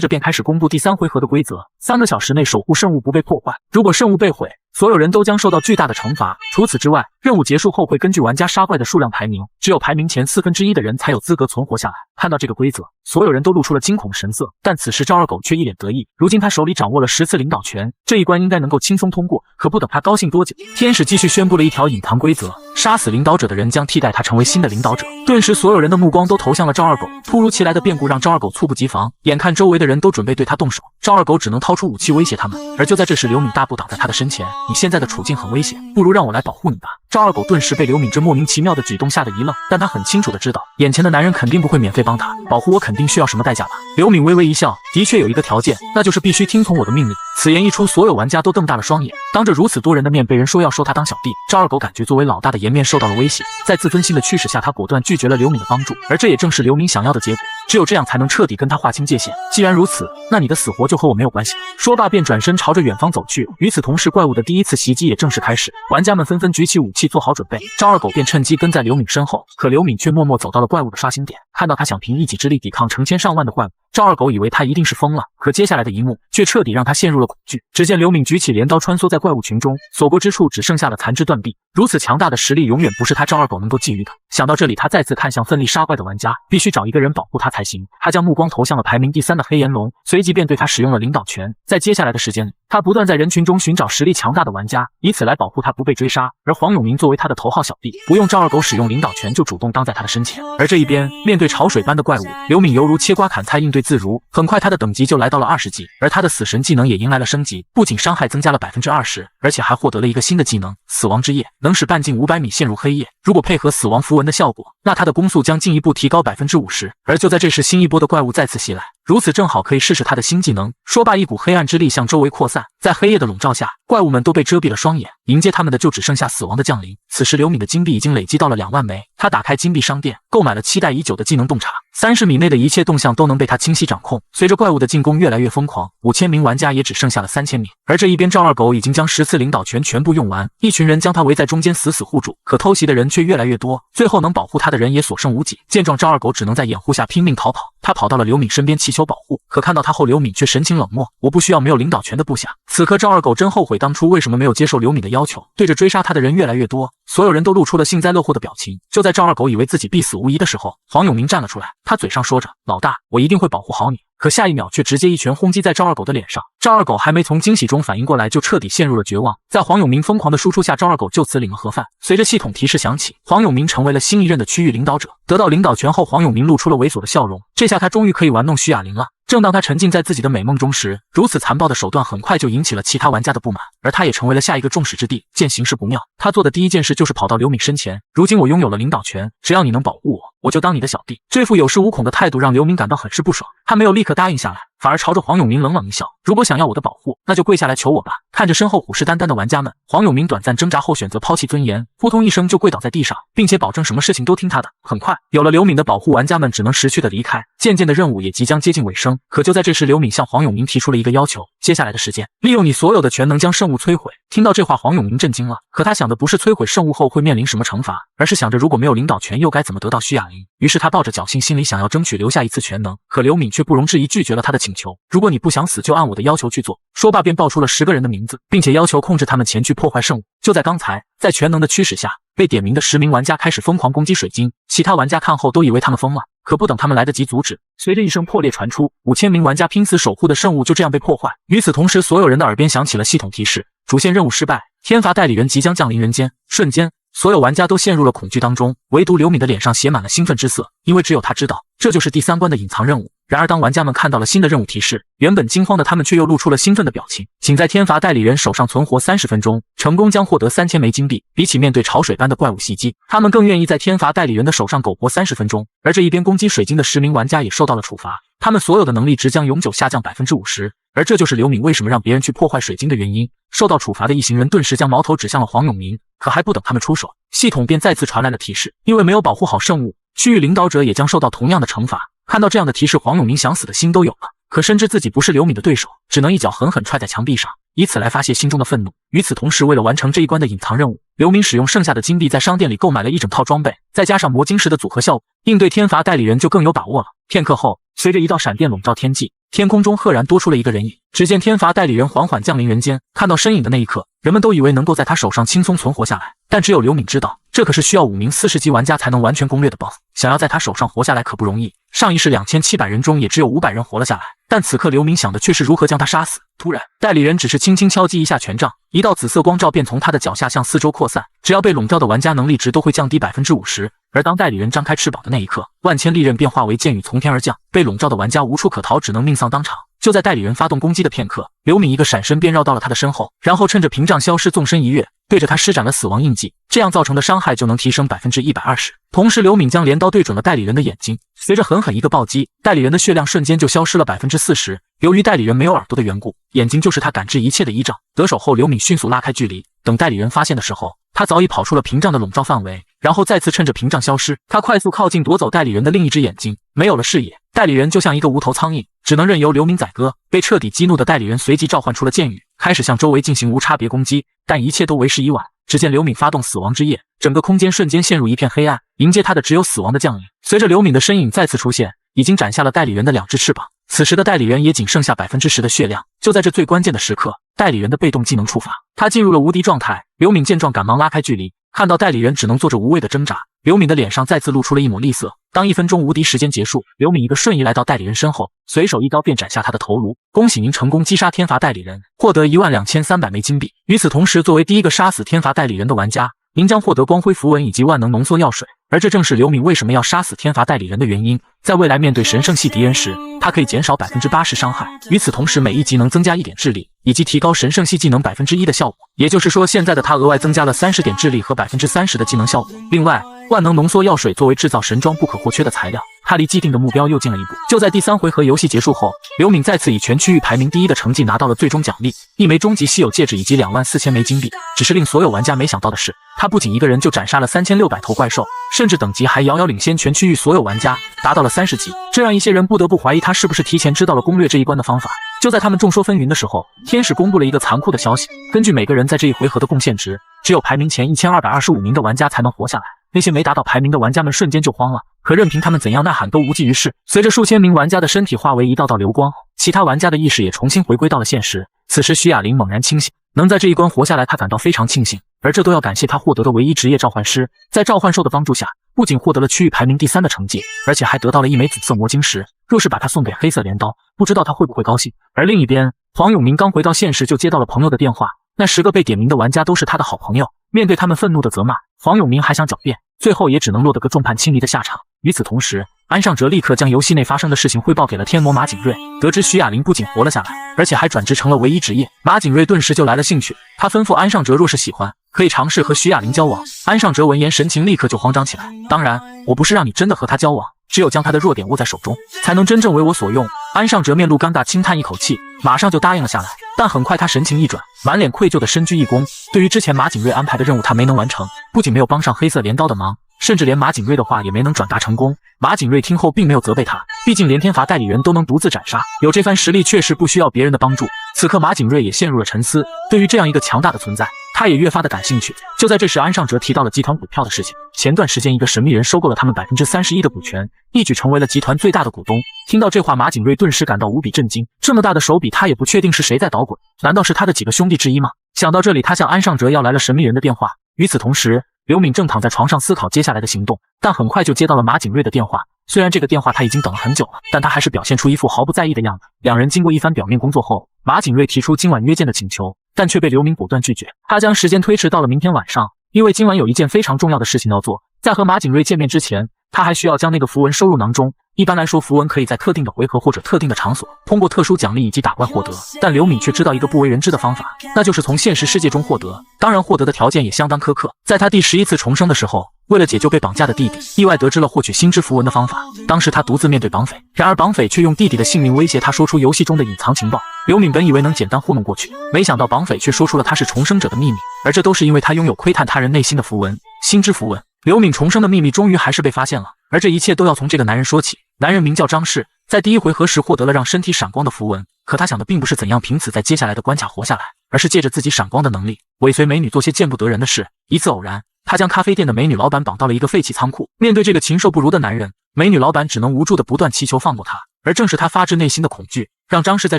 Speaker 1: 着便开始公布第3回合的规则：3个小时内守护圣物不被破坏，如果圣物被毁，所有人都将受到巨大的惩罚。除此之外，任务结束后会根据玩家杀怪的数量排名，只有排名前1/4的人才有资格存活下来。看到这个规则，所有人都露出了惊恐的神色，但此时赵二狗却一脸得意，如今他手里掌握了10次领导权，这一关应该能够轻松通过。可不等他高兴多久，天使继续宣布了一条隐藏规则：杀死领导者的人将替代他成为新的领导者。顿时所有人的目光都投向了赵二狗，突如其来的变故让赵二狗猝不及防，眼看周围的人都准备对他动手，赵二狗只能掏出武器威胁他们。而就在这时，刘敏大步挡在他的身前：“你现在的处境很危险，不如让我来保护你吧。”赵二狗顿时被刘敏这莫名其妙的举动吓得一愣，但他很清楚的知道，眼前的男人肯定不会免费帮他，保护我肯定需要什么代价吧。刘敏微微一笑，的确有一个条件，那就是必须听从我的命令。此言一出，所有玩家都瞪大了双眼，当着如此多人的面被人说要收他当小弟，赵二狗感觉作为老大的颜面受到了威胁，在自尊心的驱使下，他果断拒绝了刘敏的帮助，而这也正是刘敏想要的结果。只有这样才能彻底跟他划清界限。既然如此，那你的死活就和我没有关系了。说罢便转身朝着远方走去。与此同时，怪物的第一次袭击也正式开始，玩家们纷纷举起武器做好准备。赵二狗便趁机跟在刘敏身后，可刘敏却默默走到了怪物的刷新点，看到他想凭一己之力抵抗成千上万的怪物，赵二狗以为他一定是疯了，可接下来的一幕却彻底让他陷入了恐惧。只见刘敏举起镰刀穿梭在怪物群中，所过之处只剩下了残肢断臂。如此强大的实力永远不是他赵二狗能够觊觎的。想到这里，他再次看向奋力杀怪的玩家，必须找一个人保护他才行。他将目光投向了排名第3的黑岩龙，随即便对他使用了领导权。在接下来的时间里，他不断在人群中寻找实力强大的玩家，以此来保护他不被追杀。而黄永明作为他的头号小弟，不用赵二狗使用领导权就主动当在他的身前。而这一边，面对潮水般的怪物，刘敏犹如切瓜砍菜，应对自如。很快他的等级就来到了20级，而他的死神技能也迎来了升级，不仅伤害增加了20%，而且还获得了一个新的技能死亡之夜，能使半径500米陷入黑夜。如果配合死亡符文的效果，那他的攻速将进一步提高50%。而就在这时，新一波的怪物再次袭来，如此正好可以试试他的新技能。说罢，一股黑暗之力向周围扩散，在黑夜的笼罩下，怪物们都被遮蔽了双眼，迎接他们的就只剩下死亡的降临。此时刘敏的金币已经累积到了2万枚，他打开金币商店，购买了期待已久的技能洞察，30米内的一切动向都能被他清晰掌控。随着怪物的进攻越来越疯狂，5000名玩家也只剩下了3000名。而这一边，赵二狗已经将10次领导权全部用完，一群人将他围在中间死死护住，可偷袭的人却越来越多，最后能保护他的人也所剩无几。见状，赵二狗只能在掩护下拼命逃跑。他跑到了刘敏身边祈求保护，可看到他后，刘敏却神情冷漠：“我不需要没有领导权的部下。”此刻赵二狗真后悔当初为什么没有接受刘敏的要求。对着追杀他的人越来越多，所有人都露出了幸灾乐祸的表情。就在赵二狗以为自己必死无疑的时候，黄永明站了出来，他嘴上说着：“老大，我一定会保护好你。”可下一秒却直接一拳轰击在赵二狗的脸上。赵二狗还没从惊喜中反应过来，就彻底陷入了绝望。在黄永明疯狂的输出下，赵二狗就此领了盒饭。随着系统提示响起，黄永明成为了新一任的区域领导者。得到领导权后，黄永明露出了猥琐的笑容，这下他终于可以玩弄徐雅玲了。正当他沉浸在自己的美梦中时，如此残暴的手段很快就引起了其他玩家的不满，而他也成为了下一个众矢之的。见形势不妙，他做的第一件事就是跑到刘敏身前：“如今我拥有了领导权，只要你能保护我，我就当你的小弟。”这副有恃无恐的态度让刘敏感到很是不爽，他没有立刻答应下来，反而朝着黄永明冷冷一笑：“如果想要我的保护，那就跪下来求我吧。”看着身后虎视眈眈的玩家们，黄永明短暂挣扎后选择抛弃尊严，扑通一声就跪倒在地上，并且保证什么事情都听他的。很快，有了刘敏的保护，玩家们只能识趣的离开。渐渐的任务也即将接近尾声，可就在这时，刘敏向黄永明提出了一个要求：接下来的时间，利用你所有的权能将圣物摧毁。听到这话，黄永明震惊了，可他想的不是摧毁圣物后会面临什么惩罚，而是想着如果没有领导权又该怎么得到徐雅玲。于是他抱着侥幸心理想要争取留下一次全能，可刘敏却不容置疑拒绝了他的请求：如果你不想死，就按我的要求去做。说罢便报出了10个人的名字，并且要求控制他们前去破坏圣物。就在刚才，在全能的驱使下，被点名的10名玩家开始疯狂攻击水晶，其他玩家看后都以为他们疯了。可不等他们来得及阻止，随着一声破裂传出，5000名玩家拼死守护的圣物就这样被破坏。与此同时，所有人的耳边响起了系统提示：主线任务失败，天罚代理人即将降临人间。瞬间，所有玩家都陷入了恐惧当中，唯独刘敏的脸上写满了兴奋之色，因为只有他知道，这就是第3关的隐藏任务。然而当玩家们看到了新的任务提示，原本惊慌的他们却又露出了兴奋的表情。请在天罚代理人手上存活30分钟，成功将获得3000枚金币。比起面对潮水般的怪物袭击，他们更愿意在天罚代理人的手上苟活30分钟。而这一边攻击水晶的10名玩家也受到了处罚，他们所有的能力值将永久下降 50%。而这就是刘敏为什么让别人去破坏水晶的原因。受到处罚的一行人顿时将矛头指向了黄永明，可还不等他们出手，系统便再次传来了提示，因为没有保护好圣物，区域领导者也将受到同样的惩罚。看到这样的提示，黄永明想死的心都有了，可深知自己不是刘敏的对手，只能一脚狠狠踹在墙壁上，以此来发泄心中的愤怒。与此同时，为了完成这一关的隐藏任务，刘敏使用剩下的金币在商店里购买了一整套装备，再加上魔晶石的组合效果，应对天罚代理人就更有把握了。片刻后，随着一道闪电笼罩天际，天空中赫然多出了一个人影。只见天罚代理人缓缓降临人间，看到身影的那一刻，人们都以为能够在他手上轻松存活下来，但只有刘敏知道，这可是需要5名40级玩家才能完全攻略的 BOSS， 想要在他手上活下来可不容易。上一世2700人中也只有500人活了下来，但此刻刘敏想的却是如何将他杀死。突然，代理人只是轻轻敲击一下权杖，一道紫色光照便从他的脚下向四周扩散，只要被笼罩的玩家能力值都会降低 50%。而当代理人张开翅膀的那一刻，万千利刃便化为箭雨从天而降，被笼罩的玩家无处可逃，只能命丧当场。就在代理人发动攻击的片刻，刘敏一个闪身便绕到了他的身后，然后趁着屏障消失，纵身一跃，对着他施展了死亡印记，这样造成的伤害就能提升 120%。同时，刘敏将镰刀对准了代理人的眼睛，随着狠狠一个暴击，代理人的血量瞬间就消失了 40%。由于代理人没有耳朵的缘故，眼睛就是他感知一切的依仗。得手后，刘敏迅速拉开距离，等代理人发现的时候，他早已跑出了屏障的笼罩范围，然后再次趁着屏障消失，他快速靠近夺走代理人的另一只眼睛。没有了视野，代理人就像一个无头苍蝇，只能任由刘敏宰割。被彻底激怒的代理人随即召唤出了剑雨，开始向周围进行无差别攻击，但一切都为时已晚。只见刘敏发动死亡之夜，整个空间瞬间陷入一片黑暗，迎接他的只有死亡的降临。随着刘敏的身影再次出现，已经斩下了代理人的2只翅膀。此时的代理人也仅剩下 10% 的血量。就在这最关键的时刻，代理人的被动技能触发，他进入了无敌状态。刘敏见状赶忙拉开距离，看到代理人只能做着无谓的挣扎，刘敏的脸上再次露出了一抹厉色。当1分钟无敌时间结束，刘敏一个瞬移来到代理人身后，随手一刀便斩下他的头颅。恭喜您成功击杀天罚代理人，获得12300枚金币。与此同时，作为第一个杀死天罚代理人的玩家，您将获得光辉符文以及万能浓缩药水。而这正是刘敏为什么要杀死天罚代理人的原因。在未来面对神圣系敌人时，他可以减少 80% 伤害，与此同时每一级能增加1点智力，以及提高神圣系技能 1% 的效果。也就是说，现在的他额外增加了30点智力和 30% 的技能效果。另外，万能浓缩药水作为制造神装不可或缺的材料，他离既定的目标又近了一步。就在第3回合游戏结束后，刘敏再次以全区域排名第1的成绩拿到了最终奖励，1枚终极稀有戒指以及24000枚金币。只是令所有玩家没想到的是，他不仅一个人就斩杀了3600头怪兽，甚至等级还遥遥领先全区域所有玩家，达到了30级，这让一些人不得不怀疑他是不是提前知道了攻略这一关的方法。就在他们众说纷纭的时候，天使公布了一个残酷的消息，根据每个人在这一回合的贡献值，只有排名前1225名的玩家才能活下来。那些没达到排名的玩家们瞬间就慌了，可任凭他们怎样呐喊都无济于事。随着数千名玩家的身体化为一道道流光，其他玩家的意识也重新回归到了现实。此时徐雅玲猛然清醒，能在这一关活下来，她感到非常庆幸，而这都要感谢她获得的唯一职业召唤师。在召唤兽的帮助下，不仅获得了区域排名第3的成绩，而且还得到了1枚紫色魔晶石。若是把它送给黑色镰刀，不知道他会不会高兴。而另一边，黄永明刚回到现实就接到了朋友的电话，那10个被点名的玩家都是他的好朋友。面对他们愤怒的责骂，黄永明还想狡辩，最后也只能落得个众叛亲离的下场。与此同时，安尚哲立刻将游戏内发生的事情汇报给了天魔马景睿，得知徐雅玲不仅活了下来，而且还转职成了唯一职业，马景睿顿时就来了兴趣。他吩咐安尚哲若是喜欢，可以尝试和徐雅玲交往。安尚哲闻言神情立刻就慌张起来，当然，我不是让你真的和他交往，只有将他的弱点握在手中，才能真正为我所用。安尚哲面露尴尬，轻叹一口气，马上就答应了下来。但很快他神情一转，满脸愧疚的深鞠一躬。对于之前马景睿安排的任务他没能完成，不仅没有帮上黑色镰刀的忙，甚至连马景睿的话也没能转达成功。马景睿听后并没有责备他，毕竟连天罚代理人都能独自斩杀，有这番实力确实不需要别人的帮助。此刻马景睿也陷入了沉思，对于这样一个强大的存在，他也越发的感兴趣。就在这时，安尚哲提到了集团股票的事情。前段时间一个神秘人收购了他们 31% 的股权，一举成为了集团最大的股东。听到这话，马景睿顿时感到无比震惊，这么大的手笔他也不确定是谁在捣滚，难道是他的几个兄弟之一吗？想到这里，他向安尚哲要来了神秘人的电话。与此同时，刘敏正躺在床上思考接下来的行动，但很快就接到了马景睿的电话。虽然这个电话他已经等了很久了，但他还是表现出一副毫不在意的样子。两人经过一番表面工作后，马景睿提出今晚约见的请求，但却被刘敏果断拒绝。他将时间推迟到了明天晚上，因为今晚有一件非常重要的事情要做。在和马景睿见面之前，他还需要将那个符文收入囊中。一般来说，符文可以在特定的回合或者特定的场所，通过特殊奖励以及打怪获得。但刘敏却知道一个不为人知的方法，那就是从现实世界中获得。当然，获得的条件也相当苛刻。在他第11次重生的时候，为了解救被绑架的弟弟，意外得知了获取心之符文的方法。当时他独自面对绑匪，然而绑匪却用弟弟的性命威胁他说出游戏中的隐藏情报。刘敏本以为能简单糊弄过去，没想到绑匪却说出了他是重生者的秘密，而这都是因为他拥有窥探他人内心的符文——心之符文。刘敏重生的秘密终于还是被发现了，而这一切都要从这个男人说起。男人名叫张氏，在第一回合时获得了让身体闪光的符文，可他想的并不是怎样凭此在接下来的关卡活下来，而是借着自己闪光的能力，尾随美女做些见不得人的事。一次偶然，他将咖啡店的美女老板绑到了一个废弃仓库。面对这个禽兽不如的男人，美女老板只能无助的不断祈求放过他。而正是他发自内心的恐惧，让张氏在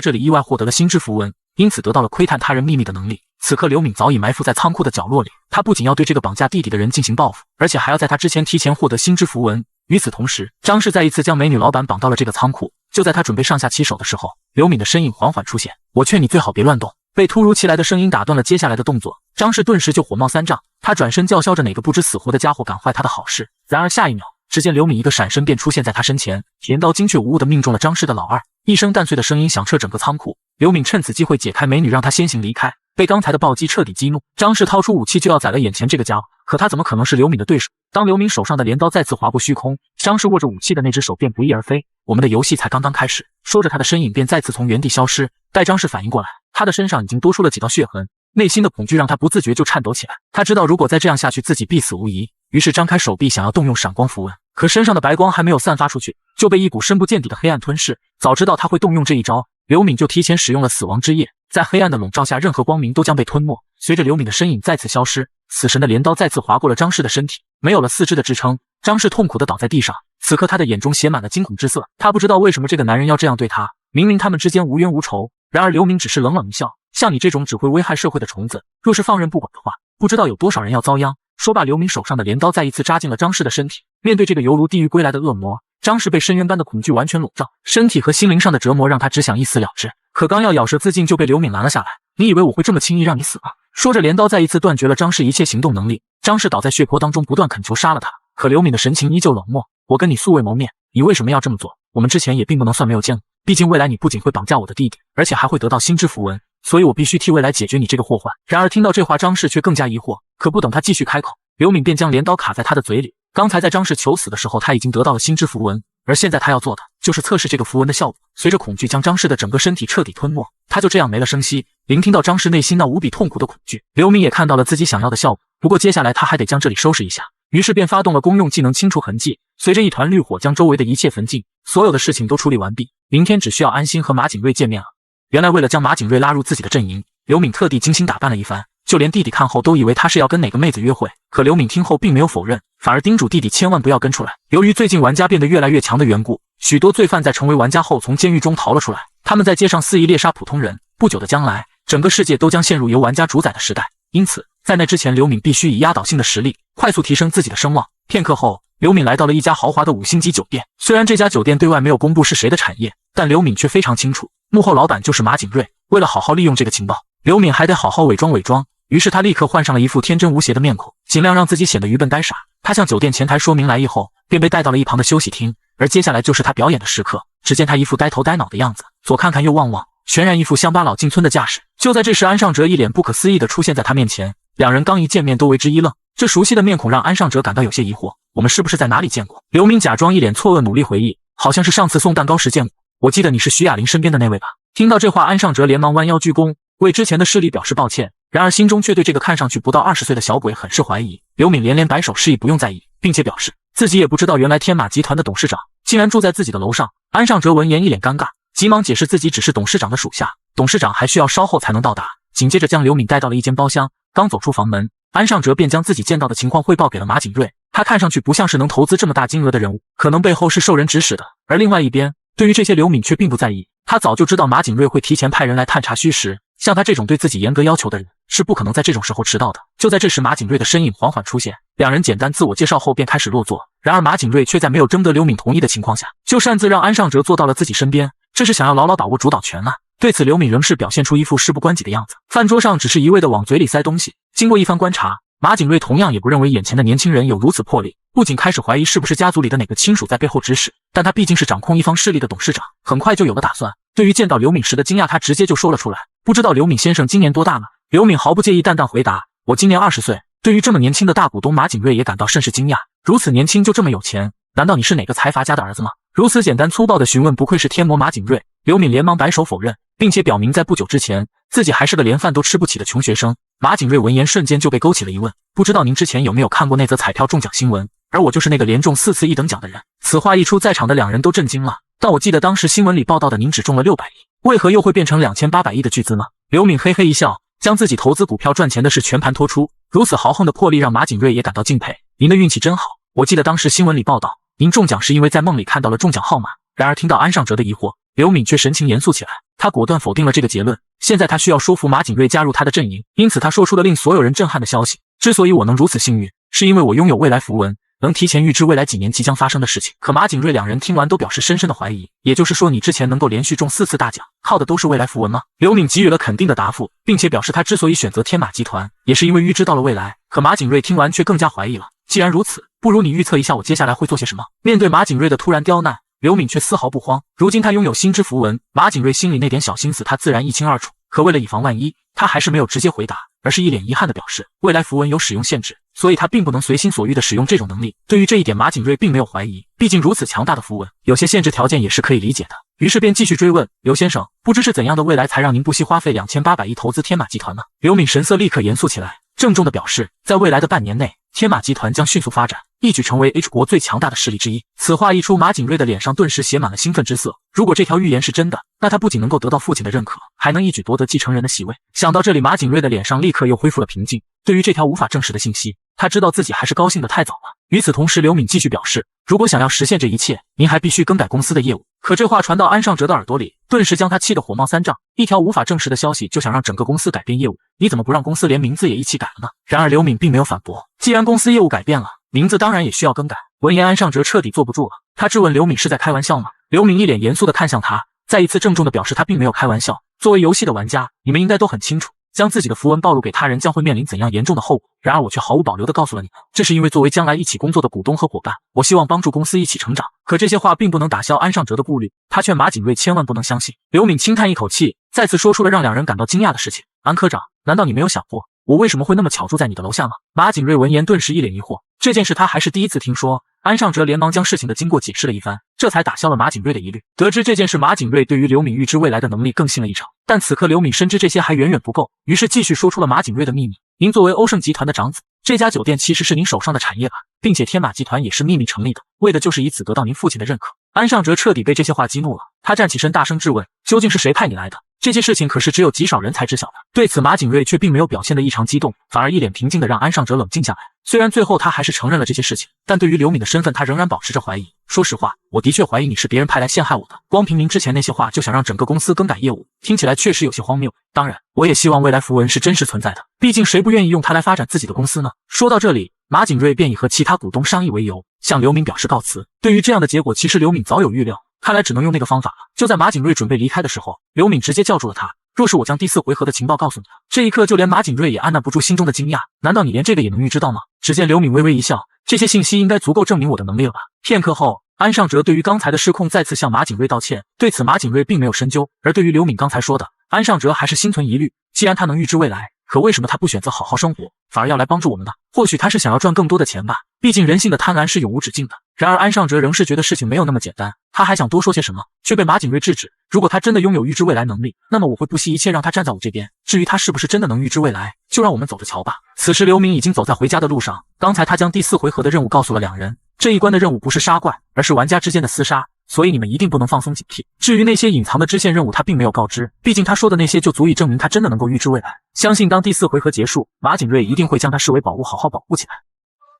Speaker 1: 这里意外获得了心之符文，因此得到了窥探他人秘密的能力。此刻刘敏早已埋伏在仓库的角落里，他不仅要对这个绑架弟弟的人进行报复，而且还要在他之前提前获得心之符文。与此同时，张氏再一次将美女老板绑到了这个仓库。就在他准备上下其手的时候，刘敏的身影缓缓出现。我劝你最好别乱动。被突如其来的声音打断了接下来的动作，张氏顿时就火冒三丈，他转身叫嚣着哪个不知死活的家伙敢坏他的好事。然而下一秒，只见刘敏一个闪身便出现在他身前，镰刀精确无误地命中了张氏的老二，一声淡碎的声音响彻整个仓库。刘敏趁此机会解开美女，让她先行离开。被刚才的暴击彻底激怒，张氏掏出武器就要宰了眼前这个家伙，可他怎么可能是刘敏的对手？当刘敏手上的镰刀再次划过虚空，张氏握着武器的那只手便不翼而飞。我们的游戏才刚刚开始，说着他的身影便再次从原地消失。待张氏反应过来，他的身上已经多出了几道血痕，内心的恐惧让他不自觉就颤抖起来。他知道如果再这样下去，自己必死无疑，于是张开手臂想要动用闪光符文，可身上的白光还没有散发出去，就被一股深不见底的黑暗吞噬。早知道他会动用这一招，刘敏就提前使用了死亡之夜，在黑暗的笼罩下，任何光明都将被吞没。随着刘敏的身影再次消失，死神的镰刀再次划过了张氏的身体，没有了四肢的支撑，张氏痛苦地倒在地上。此刻他的眼中写满了惊恐之色，他不知道为什么这个男人要这样对他，明明他们之间无冤无仇。然而刘敏只是冷冷一笑，像你这种只会危害社会的虫子，若是放任不管的话，不知道有多少人要遭殃。说罢，刘敏手上的镰刀再一次扎进了张氏的身体。面对这个犹如地狱归来的恶魔，张氏被深渊般的恐惧完全笼罩，身体和心灵上的折磨让他只想一死了之。可刚要咬舌自尽，就被刘敏拦了下来。你以为我会这么轻易让你死吗？说着，镰刀再一次断绝了张氏一切行动能力。张氏倒在血泊当中，不断恳求杀了他。可刘敏的神情依旧冷漠。我跟你素未谋面，你为什么要这么做？我们之前也并不能算没有见过，毕竟未来你不仅会绑架我的弟弟，而且还会得到心之符文，所以我必须替未来解决你这个祸患。然而听到这话，张氏却更加疑惑。可不等他继续开口，刘敏便将镰刀卡在他的嘴里。刚才在张氏求死的时候，他已经得到了心之符文，而现在他要做的就是测试这个符文的效果。随着恐惧将张氏的整个身体彻底吞没，他就这样没了声息。聆听到张氏内心那无比痛苦的恐惧，刘敏也看到了自己想要的效果。不过接下来他还得将这里收拾一下，于是便发动了公用技能清除痕迹。随着一团绿火将周围的一切焚尽，所有的事情都处理完毕，明天只需要安心和马景睿见面了。原来为了将马景睿拉入自己的阵营，刘敏特地精心打扮了一番，就连弟弟看后都以为他是要跟哪个妹子约会。可刘敏听后并没有否认，反而叮嘱弟弟千万不要跟出来。由于最近玩家变得越来越强的缘故，许多罪犯在成为玩家后从监狱中逃了出来，他们在街上肆意猎杀普通人。不久的将来，整个世界都将陷入由玩家主宰的时代，因此在那之前，刘敏必须以压倒性的实力快速提升自己的声望。片刻后，刘敏来到了一家豪华的5星级酒店。虽然这家酒店对外没有公布是谁的产业，但刘敏却非常清楚，幕后老板就是马景睿。为了好好利用这个情报，刘敏还得好好伪装。于是他立刻换上了一副天真无邪的面孔，尽量让自己显得愚笨呆傻。他向酒店前台说明来意后，便被带到了一旁的休息厅。而接下来就是他表演的时刻。只见他一副呆头呆脑的样子，左看看右望望，全然一副乡巴佬进村的架势。就在这时，安尚哲一脸不可思议地出现在他面前。两人刚一见面都为之一愣，这熟悉的面孔让安尚哲感到有些疑惑。我们是不是在哪里见过？刘敏假装一脸错愕，努力回忆，好像是上次送蛋糕时见过。我记得你是徐雅玲身边的那位吧？听到这话，安尚哲连忙弯腰鞠躬，为之前的事例表示抱歉。然而心中却对这个看上去不到20岁的小鬼很是怀疑。刘敏连连摆手示意不用在意，并且表示自己也不知道原来天马集团的董事长竟然住在自己的楼上。安尚哲闻言一脸尴尬，急忙解释自己只是董事长的属下，董事长还需要稍后才能到达。紧接着将刘敏带到了一间包厢，刚走出房门，安尚哲便将自己见到的情况汇报给了马景睿。他看上去不像是能投资这么大金额的人物，可能背后是受人指使的。而另外一边，对于这些刘敏却并不在意，他早就知道马景瑞会提前派人来探查虚实，像他这种对自己严格要求的人，是不可能在这种时候迟到的。就在这时，马景瑞的身影缓缓出现，两人简单自我介绍后便开始落座。然而马景瑞却在没有征得刘敏同意的情况下，就擅自让安尚哲坐到了自己身边，这是想要牢牢把握主导权啊。对此，刘敏仍是表现出一副事不关己的样子，饭桌上只是一味的往嘴里塞东西。经过一番观察，马景瑞同样也不认为眼前的年轻人有如此魄力，不仅开始怀疑是不是家族里的哪个亲属在背后指使，但他毕竟是掌控一方势力的董事长，很快就有了打算。对于见到刘敏时的惊讶，他直接就说了出来，不知道刘敏先生今年多大了？刘敏毫不介意淡淡回答，我今年20岁。对于这么年轻的大股东，马景瑞也感到甚是惊讶，如此年轻就这么有钱，难道你是哪个财阀家的儿子吗？如此简单粗暴的询问，不愧是天魔马景瑞。刘敏连忙摆手否认，并且表明在不久之前自己还是个连饭都吃不起的穷学生。马景瑞闻言瞬间就被勾起了疑问，不知道您之前有没有看过那则彩票中奖新闻？而我就是那个连中4次1等奖的人。此话一出，在场的两人都震惊了。但我记得当时新闻里报道的您只中了600亿，为何又会变成2800亿的巨资呢？刘敏嘿嘿一笑，将自己投资股票赚钱的事全盘托出，如此豪横的魄力让马景瑞也感到敬佩。您的运气真好，我记得当时新闻里报道，您中奖是因为在梦里看到了中奖号码。然而听到安尚哲的疑惑，刘敏却神情严肃起来，他果断否定了这个结论。现在他需要说服马景瑞加入他的阵营，因此他说出了令所有人震撼的消息。之所以我能如此幸运，是因为我拥有未来符文，能提前预知未来几年即将发生的事情。可马景瑞两人听完都表示深深的怀疑，也就是说你之前能够连续中4次大奖，靠的都是未来符文吗？刘敏给予了肯定的答复，并且表示他之所以选择天马集团，也是因为预知到了未来。可马景瑞听完却更加怀疑了，既然如此，不如你预测一下我接下来会做些什么？面对马景瑞的突然刁难，刘敏却丝毫不慌。如今他拥有心之符文，马景瑞心里那点小心思他自然一清二楚。可为了以防万一，他还是没有直接回答，而是一脸遗憾地表示，未来符文有使用限制，所以他并不能随心所欲地使用这种能力。对于这一点，马景瑞并没有怀疑，毕竟如此强大的符文，有些限制条件也是可以理解的。于是便继续追问，刘先生，不知是怎样的未来才让您不惜花费2800亿投资天马集团呢？刘敏神色立刻严肃起来，郑重地表示，在未来的半年内，天马集团将迅速发展，一举成为 H 国最强大的势力之一。此话一出，马景瑞的脸上顿时写满了兴奋之色。如果这条预言是真的，那他不仅能够得到父亲的认可，还能一举夺得继承人的席位。想到这里，马景瑞的脸上立刻又恢复了平静。对于这条无法证实的信息，他知道自己还是高兴得太早了。与此同时，刘敏继续表示，如果想要实现这一切，您还必须更改公司的业务。可这话传到安尚哲的耳朵里，顿时将他气得火冒三丈。一条无法证实的消息就想让整个公司改变业务，你怎么不让公司连名字也一起改了呢？然而刘敏并没有反驳，既然公司业务改变了，名字当然也需要更改。闻言，安尚哲彻底坐不住了，他质问刘敏是在开玩笑吗？刘敏一脸严肃地看向他，再一次郑重地表示他并没有开玩笑。作为游戏的玩家，你们应该都很清楚，将自己的符文暴露给他人将会面临怎样严重的后果。然而我却毫无保留地告诉了你们，这是因为作为将来一起工作的股东和伙伴，我希望帮助公司一起成长。可这些话并不能打消安尚哲的顾虑，他劝马景瑞千万不能相信。刘敏轻叹一口气，再次说出了让两人感到惊讶的事情，安科长，难道你没有想过，我为什么会那么巧住在你的楼下吗？马景瑞闻言顿时一脸疑惑，这件事他还是第一次听说。安尚哲连忙将事情的经过解释了一番，这才打消了马景瑞的疑虑。得知这件事，马景瑞对于刘敏预知未来的能力更信了一成。但此刻刘敏深知这些还远远不够，于是继续说出了马景瑞的秘密。您作为欧盛集团的长子，这家酒店其实是您手上的产业吧，并且天马集团也是秘密成立的，为的就是以此得到您父亲的认可。安尚哲彻底被这些话激怒了，他站起身大声质问，究竟是谁派你来的？这些事情可是只有极少人才知晓的。对此马景瑞却并没有表现得异常激动，反而一脸平静地让安尚哲冷静下来。虽然最后他还是承认了这些事情，但对于刘敏的身份他仍然保持着怀疑。说实话，我的确怀疑你是别人派来陷害我的，光凭您之前那些话就想让整个公司更改业务，听起来确实有些荒谬。当然，我也希望未来符文是真实存在的，毕竟谁不愿意用它来发展自己的公司呢？说到这里，马景瑞便以和其他股东商议为由，向刘敏表示告辞。对于这样的结果，其实刘敏早有预料，看来只能用那个方法了。就在马景瑞准备离开的时候，刘敏直接叫住了他。若是我将第4回合的情报告诉你了，这一刻就连马景瑞也按捺不住心中的惊讶，难道你连这个也能预知到吗？只见刘敏微微一笑，这些信息应该足够证明我的能力了吧。片刻后，安尚哲对于刚才的失控再次向马景瑞道歉，对此马景瑞并没有深究，而对于刘敏刚才说的，安尚哲还是心存疑虑。既然他能预知未来，可为什么他不选择好好生活，反而要来帮助我们呢？或许他是想要赚更多的钱吧，毕竟人性的贪婪是永无止境的。然而安尚哲仍是觉得事情没有那么简单，他还想多说些什么，却被马景瑞制止。如果他真的拥有预知未来能力，那么我会不惜一切让他站在我这边，至于他是不是真的能预知未来，就让我们走着瞧吧。此时刘敏已经走在回家的路上，刚才他将第4回合的任务告诉了两人，这一关的任务不是杀怪，而是玩家之间的厮杀，所以你们一定不能放松警惕。至于那些隐藏的支线任务，他并没有告知，毕竟他说的那些就足以证明他真的能够预知未来。相信当第4回合结束，马景瑞一定会将他视为宝物，好好保护起来。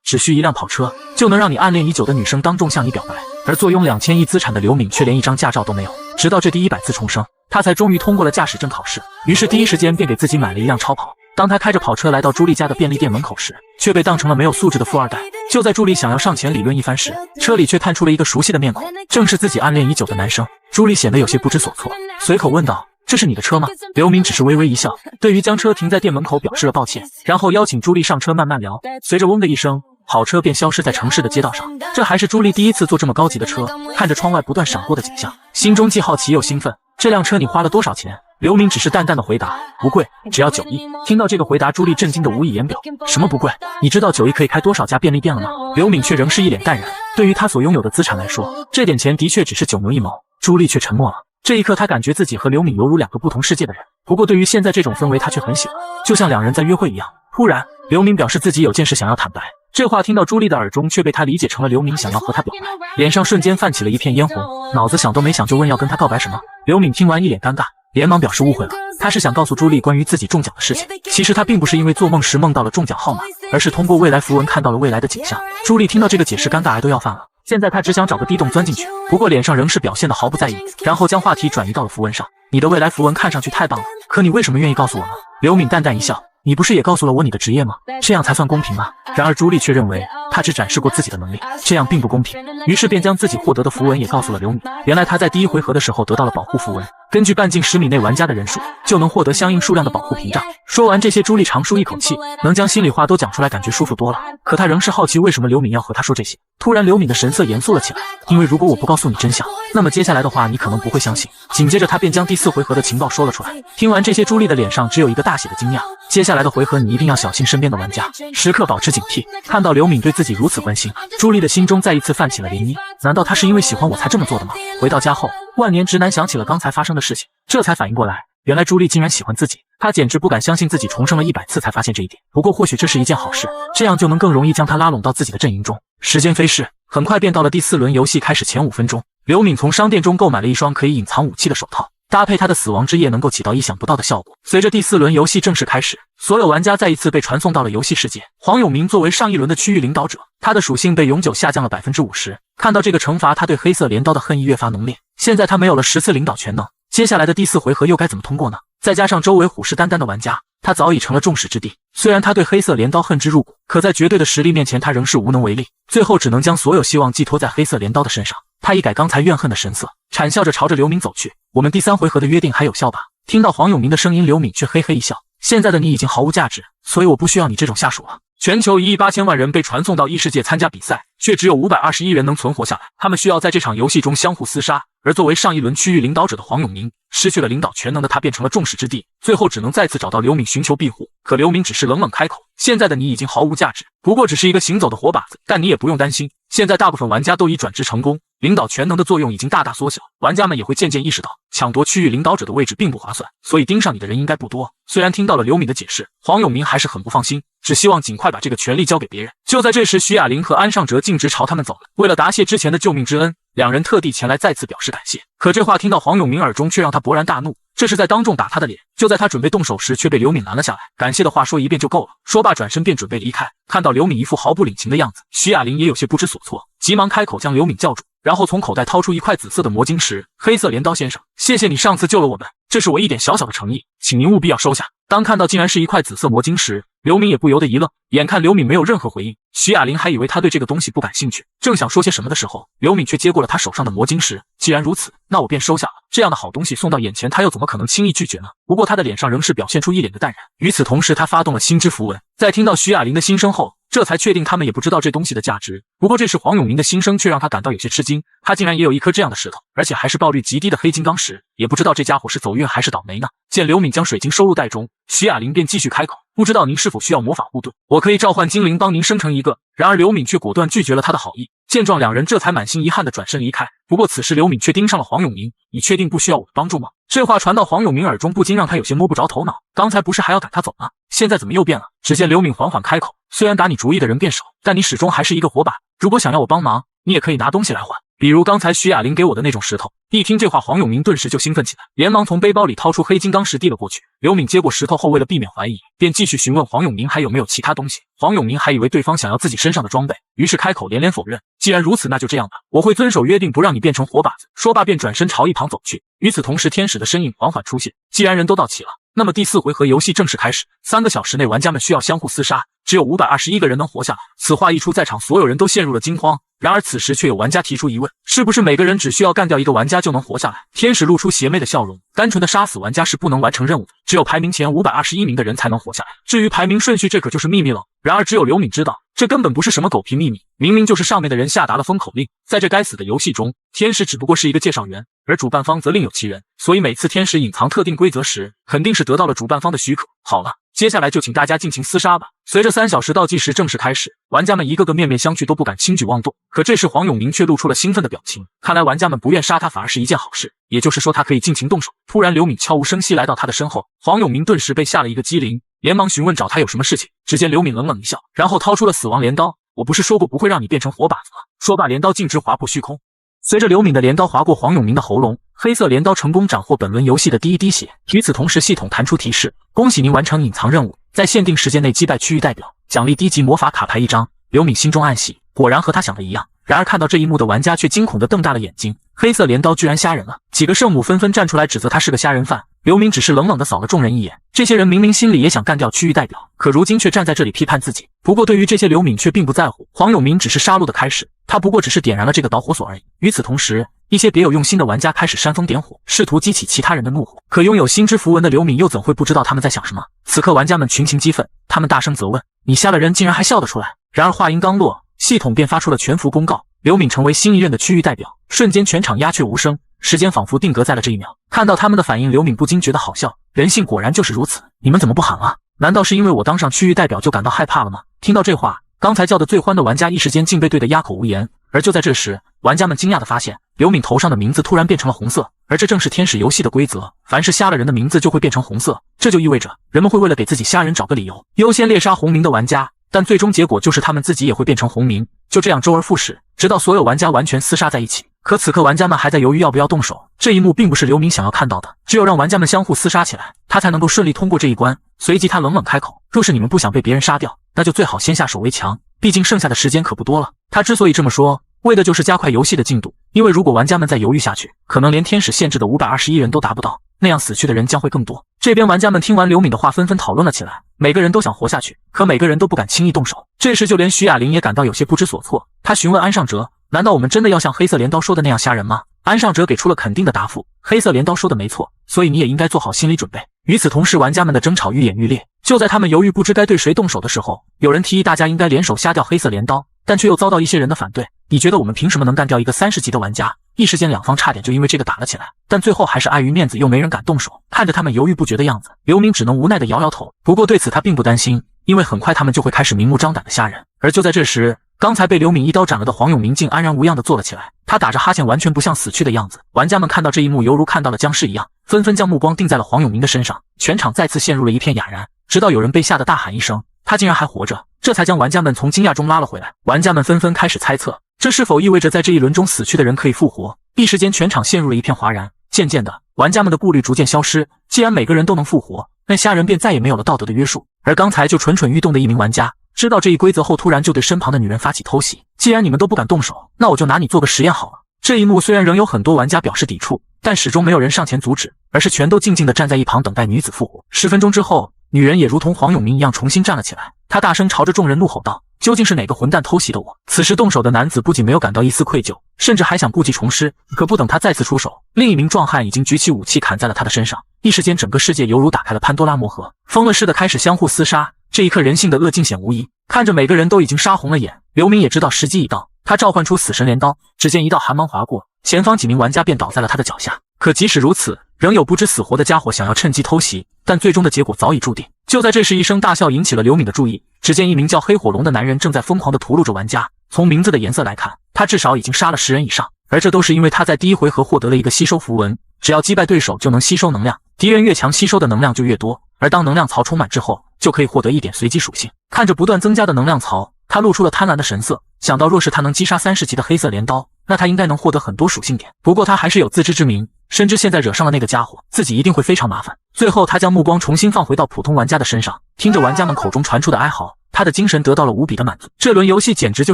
Speaker 1: 只需一辆跑车，就能让你暗恋已久的女生当众向你表白，而坐拥2000亿资产的刘敏却连一张驾照都没有。直到这第100次重生，他才终于通过了驾驶证考试。于是第一时间便给自己买了一辆超跑。当他开着跑车来到朱莉家的便利店门口时，却被当成了没有素质的富二代。就在朱莉想要上前理论一番时，车里却探出了一个熟悉的面孔，正是自己暗恋已久的男生。朱莉显得有些不知所措，随口问道：“这是你的车吗？”刘明只是微微一笑，对于将车停在店门口表示了抱歉，然后邀请朱莉上车慢慢聊。随着嗡的一声，跑车便消失在城市的街道上。这还是朱莉第一次坐这么高级的车，看着窗外不断闪过的景象，心中既好奇又兴奋。这辆车你花了多少钱？刘明只是淡淡的回答：“不贵，只要9亿。”听到这个回答，朱莉震惊的无以言表。什么不贵？你知道9亿可以开多少家便利店了吗？刘敏却仍是一脸淡然。对于他所拥有的资产来说，这点钱的确只是9牛1毛。朱莉却沉默了。这一刻，他感觉自己和刘敏犹如2个不同世界的人。不过对于现在这种氛围，他却很喜欢，就像2人在约会一样。突然，刘敏表示自己有件事想要坦白。这话听到朱莉的耳中，却被他理解成了刘敏想要和他表白，脸上瞬间泛起了一片嫣红，脑子想都没想就问要跟他告白什么。刘敏听完一脸尴尬，连忙表示误会了，他是想告诉朱莉关于自己中奖的事情。其实他并不是因为做梦时梦到了中奖号码，而是通过未来符文看到了未来的景象。朱莉听到这个解释，尴尬癌都要犯了。现在他只想找个地洞钻进去，不过脸上仍是表现得毫不在意，然后将话题转移到了符文上。你的未来符文看上去太棒了，可你为什么愿意告诉我呢？刘敏淡淡一笑，你不是也告诉了我你的职业吗？这样才算公平吗？然而朱莉却认为他只展示过自己的能力，这样并不公平，于是便将自己获得的符文也告诉了刘敏。原来他在第1回合的时候得到了保护符文，根据半径10米内玩家的人数，就能获得相应数量的保护屏障。说完这些，朱莉长舒一口气，能将心里话都讲出来，感觉舒服多了。可他仍是好奇为什么刘敏要和他说这些。突然刘敏的神色严肃了起来，因为如果我不告诉你真相，那么接下来的话你可能不会相信。紧接着他便将第4回合的情报说了出来。听完这些，朱莉的脸上只有一个大写的惊讶。接下来的回合你一定要小心身边的玩家，时刻保持警惕。看到刘敏对自己如此关心，朱莉的心中再一次泛起了涟漪。难道他是因为喜欢我才这么做的吗？回到家后，万年直男想起了刚才发生的事情，这才反应过来，原来朱莉竟然喜欢自己。他简直不敢相信自己重生了100次才发现这一点。不过或许这是一件好事，这样就能更容易将他拉拢到自己的阵营中。时间飞逝，很快便到了第4轮游戏开始前5分钟。刘敏从商店中购买了一双可以隐藏武器的手套，搭配他的死亡之夜能够起到意想不到的效果。随着第4轮游戏正式开始，所有玩家再一次被传送到了游戏世界。黄永明作为上一轮的区域领导者，他的属性被永久下降了 50%。看到这个惩罚，他对黑色镰刀的恨意越发浓烈。现在他没有了10次领导全能，接下来的第4回合又该怎么通过呢？再加上周围虎视眈眈的玩家，他早已成了众矢之的。虽然他对黑色镰刀恨之入骨，可在绝对的实力面前，他仍是无能为力。最后只能将所有希望寄托在黑色镰刀的身上。他一改刚才怨恨的神色，谄笑着朝着刘敏走去。我们第3回合的约定还有效吧？听到黄永明的声音，刘敏却嘿嘿一笑。现在的你已经毫无价值，所以我不需要你这种下属了。全球1亿8千万人被传送到异世界参加比赛，却只有521人能存活下来。他们需要在这场游戏中相互厮杀，而作为上一轮区域领导者的黄永明，失去了领导全能的他变成了众矢之的，最后只能再次找到刘敏寻求庇护。可刘敏只是冷冷开口，现在的你已经毫无价值，不过只是一个行走的活靶子，但你也不用担心，现在大部分玩家都已转职成功，领导全能的作用已经大大缩小，玩家们也会渐渐意识到抢夺区域领导者的位置并不划算，所以盯上你的人应该不多。虽然听到了刘敏的解释，黄永明还是很不放心，只希望尽快把这个权力交给别人。就在这时，徐雅玲和安尚哲径直朝他们走了。为了答谢之前的救命之恩，2人特地前来再次表示感谢。可这话听到黄永明耳中，却让他勃然大怒，这是在当众打他的脸。就在他准备动手时，却被刘敏拦了下来。感谢的话说一遍就够了。说罢转身便准备离开。看到刘敏一副毫不领情的样子，徐雅玲也有些不知所措，急忙开口将刘敏叫住，然后从口袋掏出一块紫色的魔晶石。黑色镰刀先生，谢谢你上次救了我们，这是我一点小小的诚意，请您务必要收下。当看到竟然是一块紫色魔晶石，刘敏也不由得一愣。眼看刘敏没有任何回应，徐雅玲还以为他对这个东西不感兴趣，正想说些什么的时候，刘敏却接过了他手上的魔晶石。既然如此，那我便收下了。这样的好东西送到眼前，他又怎么可能轻易拒绝呢？不过他的脸上仍是表现出一脸的淡然。与此同时，他发动了心之符文。在听到徐雅玲的心声后，这才确定他们也不知道这东西的价值。不过这时黄永明的心声却让他感到有些吃惊，他竟然也有一颗这样的石头，而且还是爆率极低的黑金刚石，也不知道这家伙是走运还是倒霉呢。见刘敏将水晶收入袋中，徐雅玲便继续开口，不知道您是否需要魔法护盾，我可以召唤精灵帮您生成一个。然而刘敏却果断拒绝了他的好意。见状，2人这才满心遗憾地转身离开。不过此时刘敏却盯上了黄永明，你确定不需要我的帮助吗？这话传到黄永明耳中，不禁让他有些摸不着头脑。刚才不是还要赶他走吗？现在怎么又变了？只见刘敏缓缓开口，虽然打你主意的人变少，但你始终还是一个活靶，如果想要我帮忙，你也可以拿东西来换。比如刚才徐雅玲给我的那种石头。一听这话，黄永明顿时就兴奋起来，连忙从背包里掏出黑金刚石递了过去。刘敏接过石头后，为了避免怀疑，便继续询问黄永明还有没有其他东西。黄永明还以为对方想要自己身上的装备，于是开口连连否认。既然如此，那就这样吧，我会遵守约定，不让你变成活靶子。说罢便转身朝一旁走去。与此同时，天使的身影缓缓出现。既然人都到齐了，那么第4回合游戏正式开始。3个小时内，玩家们需要相互厮杀，只有521个人能活下来。此话一出，在场所有人都陷入了惊慌。然而此时却有玩家提出疑问，是不是每个人只需要干掉一个玩家就能活下来？天使露出邪魅的笑容，单纯的杀死玩家是不能完成任务的，只有排名前521名的人才能活下来。至于排名顺序，这可就是秘密了。然而只有刘敏知道，这根本不是什么狗屁秘密，明明就是上面的人下达了封口令。在这该死的游戏中，天使只不过是一个介绍员，而主办方则另有其人，所以每次天使隐藏特定规则时，肯定是得到了主办方的许可。好了，接下来就请大家尽情厮杀吧。随着3小时倒计时正式开始，玩家们一个个面面相觑，都不敢轻举妄动。可这时黄永明却露出了兴奋的表情，看来玩家们不愿杀他反而是一件好事，也就是说他可以尽情动手。突然刘敏悄无声息来到他的身后，黄永明顿时被吓了一个机灵，连忙询问找他有什么事情。只见刘敏冷冷一笑，然后掏出了死亡镰刀。我不是说过不会让你变成活靶子吗？说罢镰刀径直划破虚空。随着刘敏的镰刀划过黄永明的喉咙，黑色镰刀成功斩获本轮游戏的第1滴血。与此同时，系统弹出提示，恭喜您完成隐藏任务，在限定时间内击败区域代表，奖励低级魔法卡牌1张。刘敏心中暗喜，果然和他想的一样。然而看到这一幕的玩家却惊恐地瞪大了眼睛，黑色镰刀居然瞎人了。几个圣母纷纷站出来指责他是个瞎人犯，刘敏只是冷冷地扫了众人一眼。这些人明明心里也想干掉区域代表，可如今却站在这里批判自己。不过对于这些，刘敏却并不在乎。黄永明只是杀戮的开始，他不过只是点燃了这个导火索而已。与此同时，一些别有用心的玩家开始煽风点火，试图激起其他人的怒火。可拥有心之符文的刘敏又怎会不知道他们在想什么？此刻玩家们群情激愤，他们大声责问：你瞎了人竟然还笑得出来？然而话音刚落，系统便发出了全服公告，刘敏成为新一任的区域代表。瞬间全场鸦雀无声，时间仿佛定格在了这一秒。看到他们的反应，刘敏不禁觉得好笑，人性果然就是如此。你们怎么不喊啊？难道是因为我当上区域代表就感到害怕了吗？听到这话，刚才叫得最欢的玩家一时间竟被对得哑口无言。而就在这时，玩家们惊讶地发现，刘敏头上的名字突然变成了红色，而这正是天使游戏的规则，凡是瞎了人的名字就会变成红色。这就意味着人们会为了给自己瞎人找个理由，优先猎杀红名的玩家，但最终结果就是他们自己也会变成红名。就这样周而复始，直到所有玩家完全厮杀在一起。可此刻玩家们还在犹豫要不要动手，这一幕并不是刘敏想要看到的，只有让玩家们相互厮杀起来，他才能够顺利通过这一关。随即他冷冷开口，若是你们不想被别人杀掉，那就最好先下手为强，毕竟剩下的时间可不多了。他之所以这么说，为的就是加快游戏的进度，因为如果玩家们再犹豫下去，可能连天使限制的521人都达不到，那样死去的人将会更多。这边玩家们听完刘敏的话，纷纷讨论了起来，每个人都想活下去，可每个人都不敢轻易动手。这时就连徐雅玲也感到有些不知所措，她询问安尚哲，难道我们真的要像黑色镰刀说的那样吓人吗？安尚哲给出了肯定的答复，黑色镰刀说的没错，所以你也应该做好心理准备。与此同时，玩家们的争吵愈演愈烈。就在他们犹豫不知该对谁动手的时候，有人提议大家应该联手杀掉黑色镰刀，但却又遭到一些人的反对。你觉得我们凭什么能干掉一个30级的玩家？一时间两方差点就因为这个打了起来，但最后还是碍于面子又没人敢动手。看着他们犹豫不决的样子，刘敏只能无奈地摇摇头。不过对此他并不担心，因为很快他们就会开始明目张胆的吓人。而就在这时，刚才被刘敏一刀斩了的黄永明竟安然无恙地坐了起来，他打着哈欠，完全不像死去的样子。玩家们看到这一幕，犹如看到了僵尸一样，纷纷将目光定在了黄永明的身上，全场再次陷入了一片哑然，直到有人被吓得大喊一声，他竟然还活着，这才将玩家们从惊讶中拉了回来。玩家们纷纷开始猜测，这是否意味着在这一轮中死去的人可以复活？一时间全场陷入了一片哗然。渐渐的，玩家们的顾虑逐渐消失，既然每个人都能复活，那瞎人便再也没有了道德的约束。而刚才就蠢蠢欲动的一名玩家，知道这一规则后，突然就对身旁的女人发起偷袭。既然你们都不敢动手，那我就拿你做个实验好了。这一幕虽然仍有很多玩家表示抵触，但始终没有人上前阻止，而是全都静静地站在一旁等待女子复活。10分钟之后，女人也如同黄永明一样重新站了起来，她大声朝着众人怒吼道，究竟是哪个混蛋偷袭的我？此时动手的男子不仅没有感到一丝愧疚，甚至还想故技重施。可不等他再次出手，另一名壮汉已经举起武器砍在了他的身上。一时间整个世界犹如打开了潘多拉魔盒，疯了似的开始相互厮杀。这一刻人性的恶尽显无疑，看着每个人都已经杀红了眼，刘明也知道时机已到，他召唤出死神镰刀，只见一道寒芒划过，前方几名玩家便倒在了他的脚下。可即使如此，仍有不知死活的家伙想要趁机偷袭，但最终的结果早已注定。就在这时，一声大笑引起了刘敏的注意，只见一名叫黑火龙的男人正在疯狂地屠戮着玩家，从名字的颜色来看，他至少已经杀了10人以上，而这都是因为他在第1回合获得了一个吸收符文，只要击败对手就能吸收能量，敌人越强吸收的能量就越多，而当能量槽充满之后，就可以获得一点随机属性。看着不断增加的能量槽，他露出了贪婪的神色，想到若是他能击杀30级的黑色镰刀，那他应该能获得很多属性点。不过他还是有自知之明，深知现在惹上了那个家伙，自己一定会非常麻烦。最后他将目光重新放回到普通玩家的身上，听着玩家们口中传出的哀嚎，他的精神得到了无比的满足。这轮游戏简直就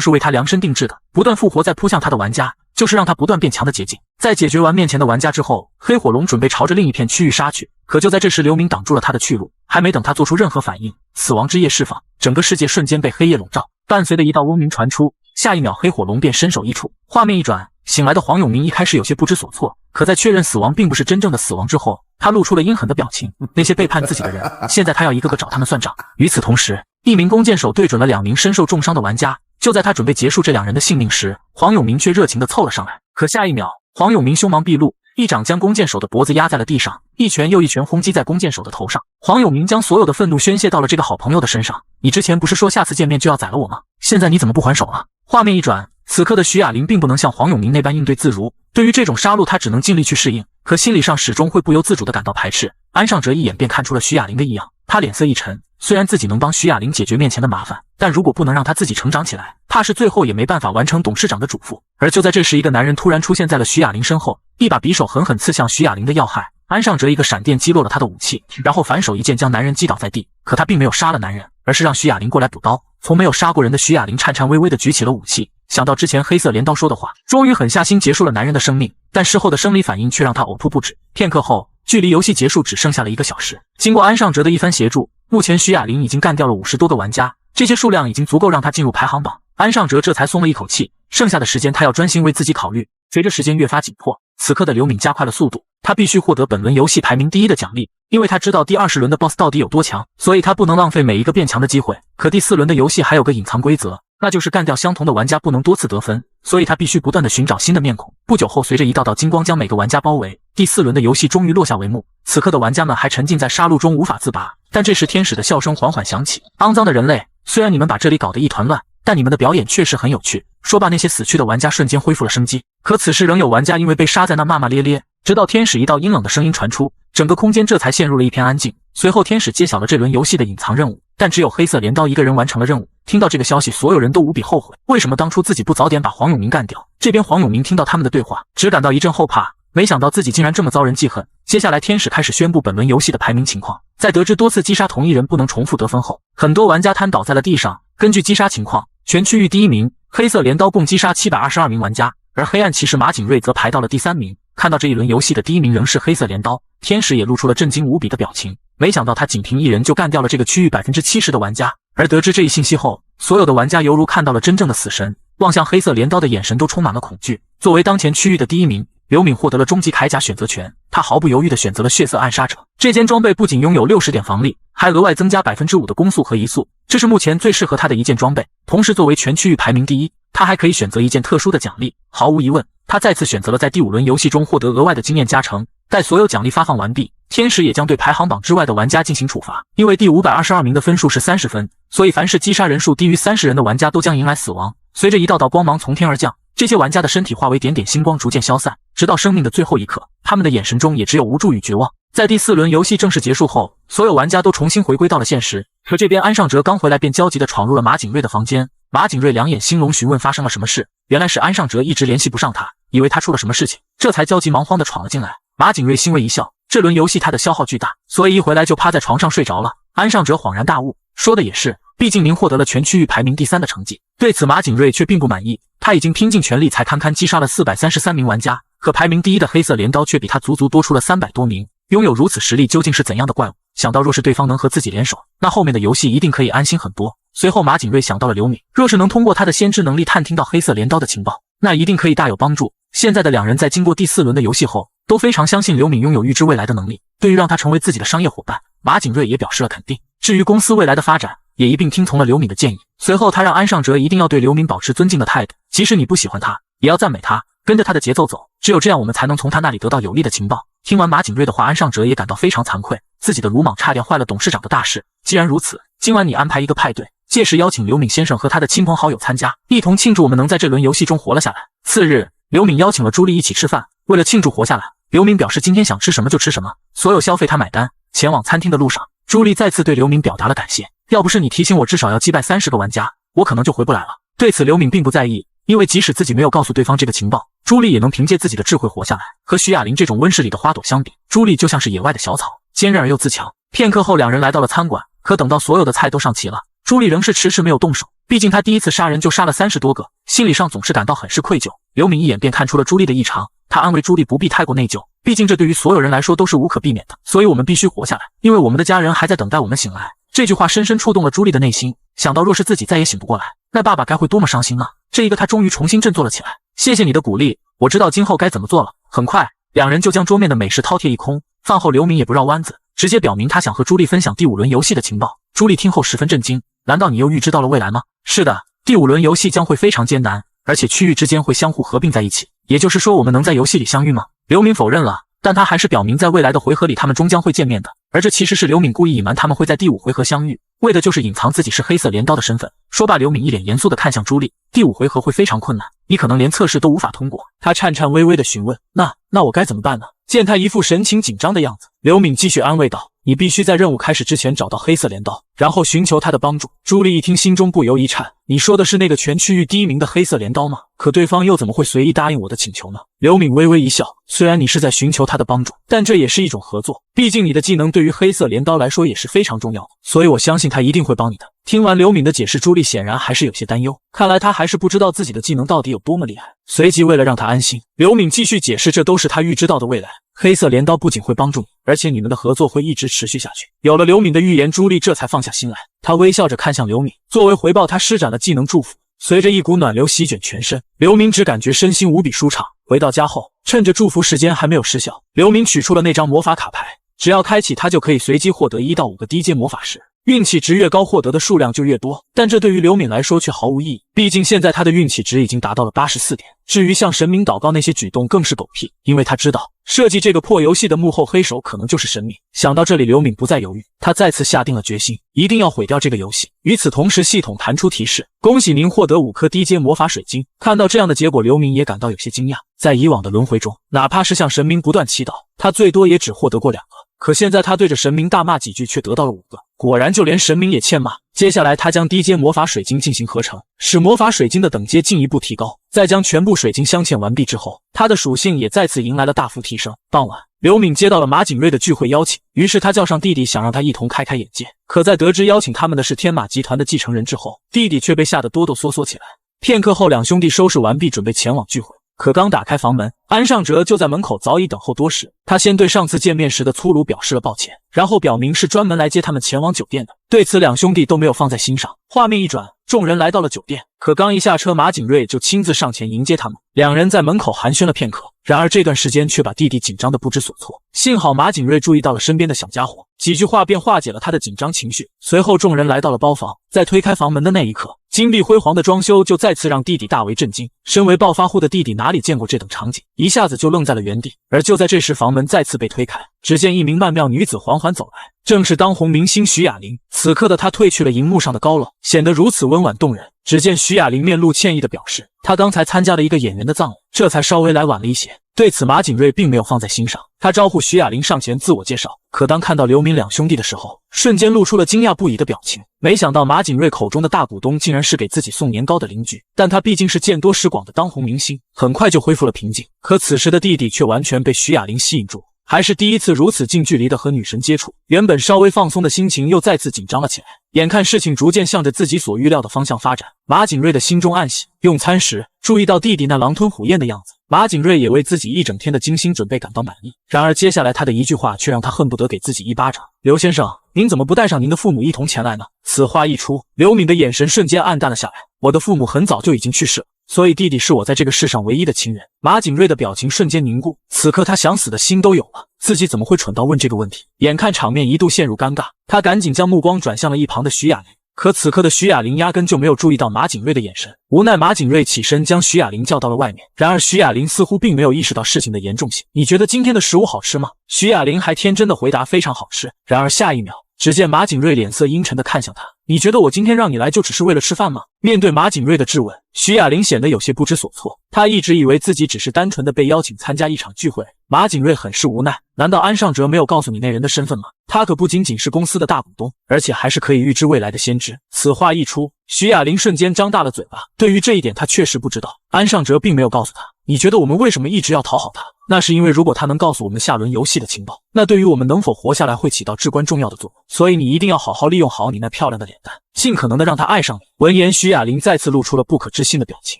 Speaker 1: 是为他量身定制的，不断复活在扑向他的玩家，就是让他不断变强的捷径。在解决完面前的玩家之后，黑火龙准备朝着另一片区域杀去，可就在这时，刘明挡住了他的去路。还没等他做出任何反应，死亡之夜释放，整个世界瞬间被黑夜笼罩，伴随的一道嗡鸣传出，下一秒黑火龙便身首异处。画面一转，醒来的黄永明一开始有些不知所措，可在确认死亡并不是真正的死亡之后，他露出了阴狠的表情。那些背叛自己的人，现在他要一个个找他们算账。与此同时，一名弓箭手对准了2名身受重伤的玩家，就在他准备结束这2人的性命时，黄永明却热情地凑了上来。可下一秒，黄永明凶芒毕露，一掌将弓箭手的脖子压在了地上，一拳又一拳轰击在弓箭手的头上。黄永明将所有的愤怒宣泄到了这个好朋友的身上。你之前不是说下次见面就要宰了我吗？现在你怎么不还手了？画面一转，此刻的徐雅玲并不能像黄永明那般应对自如，对于这种杀戮他只能尽力去适应，可心理上始终会不由自主地感到排斥。安尚哲一眼便看出了徐雅玲的异样，他脸色一沉，虽然自己能帮徐雅玲解决面前的麻烦，但如果不能让他自己成长起来，怕是最后也没办法完成董事长的嘱咐。而就在这时，一个男人突然出现在了徐雅玲身后，一把匕首狠狠刺向徐雅玲的要害。安尚哲一个闪电击落了他的武器，然后反手一剑将男人击倒在地。可他并没有杀了男人，而是让徐雅玲过来补刀。从没有杀过人的徐雅玲颤颤巍巍地举起了武器，想到之前黑色镰刀说的话，终于狠下心结束了男人的生命，但事后的生理反应却让他呕吐不止。片刻后，距离游戏结束只剩下了1个小时。经过安尚哲的一番协助，目前徐雅玲已经干掉了50多个玩家，这些数量已经足够让他进入排行榜。安尚哲这才松了一口气，剩下的时间他要专心为自己考虑。随着时间越发紧迫，此刻的刘敏加快了速度，他必须获得本轮游戏排名第1的奖励，因为他知道第20轮的 BOSS 到底有多强，所以他不能浪费每一个变强的机会。可第4轮的游戏还有个隐藏规则，那就是干掉相同的玩家不能多次得分，所以他必须不断地寻找新的面孔。不久后，随着一道道金光将每个玩家包围，第4轮的游戏终于落下帷幕。此刻的玩家们还沉浸在杀戮中无法自拔，但这时天使的笑声缓缓响起：肮脏的人类，虽然你们把这里搞得一团乱，但你们的表演确实很有趣。说罢，那些死去的玩家瞬间恢复了生机。可此时仍有玩家因为被杀在那骂骂咧咧，直到天使一道阴冷的声音传出，整个空间这才陷入了一片安静。随后天使揭晓了这轮游戏的隐藏任务，但只有黑色镰刀一个人完成了任务。听到这个消息，所有人都无比后悔，为什么当初自己不早点把黄永明干掉？这边黄永明听到他们的对话，只感到一阵后怕，没想到自己竟然这么遭人记恨。接下来天使开始宣布本轮游戏的排名情况，在得知多次击杀同一人不能重复得分后，很多玩家瘫倒在了地上。根据击杀情况，全区域第1名黑色镰刀共击杀722名玩家，而黑暗骑士马景瑞则排到了第3名。看到这一轮游戏的第1名仍是黑色镰刀，天使也露出了震惊无比的表情，没想到他仅凭1人就干掉了这个区域 70% 的玩家。而得知这一信息后，所有的玩家犹如看到了真正的死神，望向黑色镰刀的眼神都充满了恐惧。作为当前区域的第1名，刘敏获得了终极铠甲选择权，他毫不犹豫地选择了血色暗杀者。这件装备不仅拥有60点防御，还额外增加 5% 的攻速和移速，这是目前最适合他的一件装备。同时作为全区域排名第1，他还可以选择一件特殊的奖励。毫无疑问，他再次选择了在第5轮游戏中获得额外的经验加成。待所有奖励发放完毕，天使也将对排行榜之外的玩家进行处罚。因为第522名的分数是30分，所以凡是击杀人数低于30人的玩家都将迎来死亡。随着一道道光芒从天而降，这些玩家的身体化为点点星光，逐渐消散，直到生命的最后一刻，他们的眼神中也只有无助与绝望。在第4轮游戏正式结束后，所有玩家都重新回归到了现实。可这边安尚哲刚回来便焦急地闯入了马景瑞的房间。马景瑞两眼星龙询问发生了什么事，原来是安尚哲一直联系不上他，以为他出了什么事情，这才焦急忙慌地闯了进来。马景瑞欣慰一笑，这轮游戏他的消耗巨大，所以一回来就趴在床上睡着了。安尚哲恍然大悟，说的也是，毕竟您获得了全区域排名第3的成绩。对此马景瑞却并不满意，他已经拼尽全力才堪堪击杀了433名玩家，可排名第1的黑色镰刀却比他足足多出了300多名。拥有如此实力究竟是怎样的怪物？想到若是对方能和自己联手，那后面的游戏一定可以安心很多。随后马景瑞想到了刘敏，若是能通过他的先知能力探听到黑色镰刀的情报，那一定可以大有帮助。现在的2人在经过第4轮的游戏后，都非常相信刘敏拥有预知未来的能力，对于让他成为自己的商业伙伴，马景瑞也表示了肯定。至于公司未来的发展，也一并听从了刘敏的建议。随后他让安尚哲一定要对刘敏保持尊敬的态度，即使你不喜欢他，也要赞美他，跟着他的节奏走，只有这样我们才能从他那里得到有力的情报。听完马景瑞的话，安尚哲也感到非常惭愧，自己的鲁莽差点坏了董事长的大事。既然如此，今晚你安排一个派对，届时邀请刘敏先生和他的亲朋好友参加，一同庆祝我们能在这轮游戏中活了下来。次日，刘敏邀请了朱莉一起吃饭，为了庆祝活下来，刘敏表示今天想吃什么就吃什么，所有消费他买单。前往餐厅的路上，朱莉再次对刘敏表达了感谢，要不是你提醒我至少要击败30个玩家，我可能就回不来了。对此刘敏并不在意，因为即使自己没有告诉对方这个情报，朱莉也能凭借自己的智慧活下来。和徐雅玲这种温室里的花朵相比，朱莉就像是野外的小草，坚韧而又自强。片刻后，两人来到了餐馆，可等到所有的菜都上齐了，朱莉仍是迟迟没有动手。毕竟她第一次杀人就杀了30多个，心理上总是感到很是愧疚。刘敏一眼便看出了朱莉的异常，他安慰朱莉不必太过内疚，毕竟这对于所有人来说都是无可避免的。所以我们必须活下来，因为我们的家人还在等待我们醒来。这句话深深触动了朱莉的内心，想到若是自己再也醒不过来，那爸爸该会多么伤心啊！这一个他终于重新振作了起来。谢谢你的鼓励，我知道今后该怎么做了。很快，两人就将桌面的美食饕餮一空。饭后，刘敏也不绕弯子，直接表明他想和朱莉分享第5轮游戏的情报。朱莉听后十分震惊，难道你又预知到了未来吗？是的，第5轮游戏将会非常艰难，而且区域之间会相互合并在一起，也就是说我们能在游戏里相遇吗？刘敏否认了，但他还是表明在未来的回合里他们终将会见面的。而这其实是刘敏故意隐瞒他们会在第5回合相遇，为的就是隐藏自己是黑色镰刀的身份。说罢，刘敏一脸严肃地看向朱莉，第5回合会非常困难，你可能连测试都无法通过。他颤颤巍巍地询问，那我该怎么办呢？见他一副神情紧张的样子，刘敏继续安慰道，你必须在任务开始之前找到黑色镰刀，然后寻求他的帮助。朱莉一听，心中不由一颤，你说的是那个全区域第1名的黑色镰刀吗？可对方又怎么会随意答应我的请求呢？刘敏微微一笑，虽然你是在寻求他的帮助，但这也是一种合作，毕竟你的技能对于黑色镰刀来说也是非常重要的，所以我相信他一定会帮你的。听完刘敏的解释，朱莉显然还是有些担忧，看来他还是不知道自己的技能到底有多么厉害。随即为了让他安心，刘敏继续解释，这都是他预知到的未来。黑色镰刀不仅会帮助你，而且你们的合作会一直持续下去。有了刘敏的预言，朱莉这才放下心来。她微笑着看向刘敏，作为回报，她施展了技能祝福。随着一股暖流席卷全身，刘敏只感觉身心无比舒畅。回到家后，趁着祝福时间还没有失效，刘敏取出了那张魔法卡牌，只要开启它就可以随机获得1到5个低阶魔法石。运气值越高，获得的数量就越多，但这对于刘敏来说却毫无意义，毕竟现在她的运气值已经达到了84点。至于向神明祷告那些举动更是狗屁，因为他知道设计这个破游戏的幕后黑手可能就是神明。想到这里，刘敏不再犹豫，他再次下定了决心，一定要毁掉这个游戏。与此同时，系统弹出提示，恭喜您获得5颗低阶魔法水晶。看到这样的结果，刘敏也感到有些惊讶。在以往的轮回中，哪怕是向神明不断祈祷，他最多也只获得过2个，可现在他对着神明大骂几句，却得到了5个。果然就连神明也欠骂。接下来他将低阶魔法水晶进行合成，使魔法水晶的等阶进一步提高。在将全部水晶镶嵌完毕之后，它的属性也再次迎来了大幅提升。傍晚，刘敏接到了马景瑞的聚会邀请，于是他叫上弟弟，想让他一同开开眼界。可在得知邀请他们的是天马集团的继承人之后，弟弟却被吓得哆哆嗦嗦起来。片刻后，两兄弟收拾完毕，准备前往聚会。可刚打开房门，安尚哲就在门口早已等候多时。他先对上次见面时的粗鲁表示了抱歉，然后表明是专门来接他们前往酒店的。对此，两兄弟都没有放在心上。画面一转，众人来到了酒店，可刚一下车，马景瑞就亲自上前迎接他们。两人在门口寒暄了片刻，然而这段时间却把弟弟紧张得不知所措。幸好马景瑞注意到了身边的小家伙，几句话便化解了他的紧张情绪。随后众人来到了包房，在推开房门的那一刻，金碧辉煌的装修就再次让弟弟大为震惊。身为暴发户的弟弟哪里见过这等场景，一下子就愣在了原地。而就在这时，房门再次被推开，只见一名曼妙女子缓缓走来，正是当红明星徐雅玲。此刻的她褪去了荧幕上的高冷，显得如此温婉动人。只见徐雅玲面露歉意地表示，她刚才参加了一个演员的葬礼，这才稍微来晚了一些。对此，马景瑞并没有放在心上，他招呼徐雅玲上前自我介绍。可当看到刘敏两兄弟的时候，瞬间露出了惊讶不已的表情。没想到马景瑞口中的大股东竟然是给自己送年糕的邻居，但他毕竟是见多识广的当红明星，很快就恢复了平静。可此时的弟弟却完全被徐雅玲吸引住，还是第一次如此近距离的和女神接触，原本稍微放松的心情又再次紧张了起来。眼看事情逐渐向着自己所预料的方向发展，马景瑞的心中暗喜。用餐时注意到弟弟那狼吞虎咽的样子，马景瑞也为自己一整天的精心准备感到满意。然而接下来他的一句话却让他恨不得给自己一巴掌。刘先生，您怎么不带上您的父母一同前来呢？此话一出，刘敏的眼神瞬间暗淡了下来。我的父母很早就已经去世了，所以弟弟是我在这个世上唯一的亲人。马景瑞的表情瞬间凝固，此刻他想死的心都有了，自己怎么会蠢到问这个问题？眼看场面一度陷入尴尬，他赶紧将目光转向了一旁的徐雅玲。可此刻的徐雅玲压根就没有注意到马景瑞的眼神，无奈马景瑞起身将徐雅玲叫到了外面。然而徐雅玲似乎并没有意识到事情的严重性。你觉得今天的食物好吃吗？徐雅玲还天真的回答非常好吃。然而下一秒，只见马景瑞脸色阴沉地看向他，你觉得我今天让你来就只是为了吃饭吗？面对马景睿的质问，徐雅玲显得有些不知所措。她一直以为自己只是单纯的被邀请参加一场聚会。马景睿很是无奈，难道安尚哲没有告诉你那人的身份吗？他可不仅仅是公司的大股东，而且还是可以预知未来的先知。此话一出，徐雅玲瞬间张大了嘴巴。对于这一点，她确实不知道，安尚哲并没有告诉她。你觉得我们为什么一直要讨好他？那是因为如果他能告诉我们下轮游戏的情报，那对于我们能否活下来会起到至关重要的作用。所以你一定要好好利用好你那漂亮的脸蛋，尽可能的让他爱上你。闻言，徐雅玲再次露出了不可置信的表情，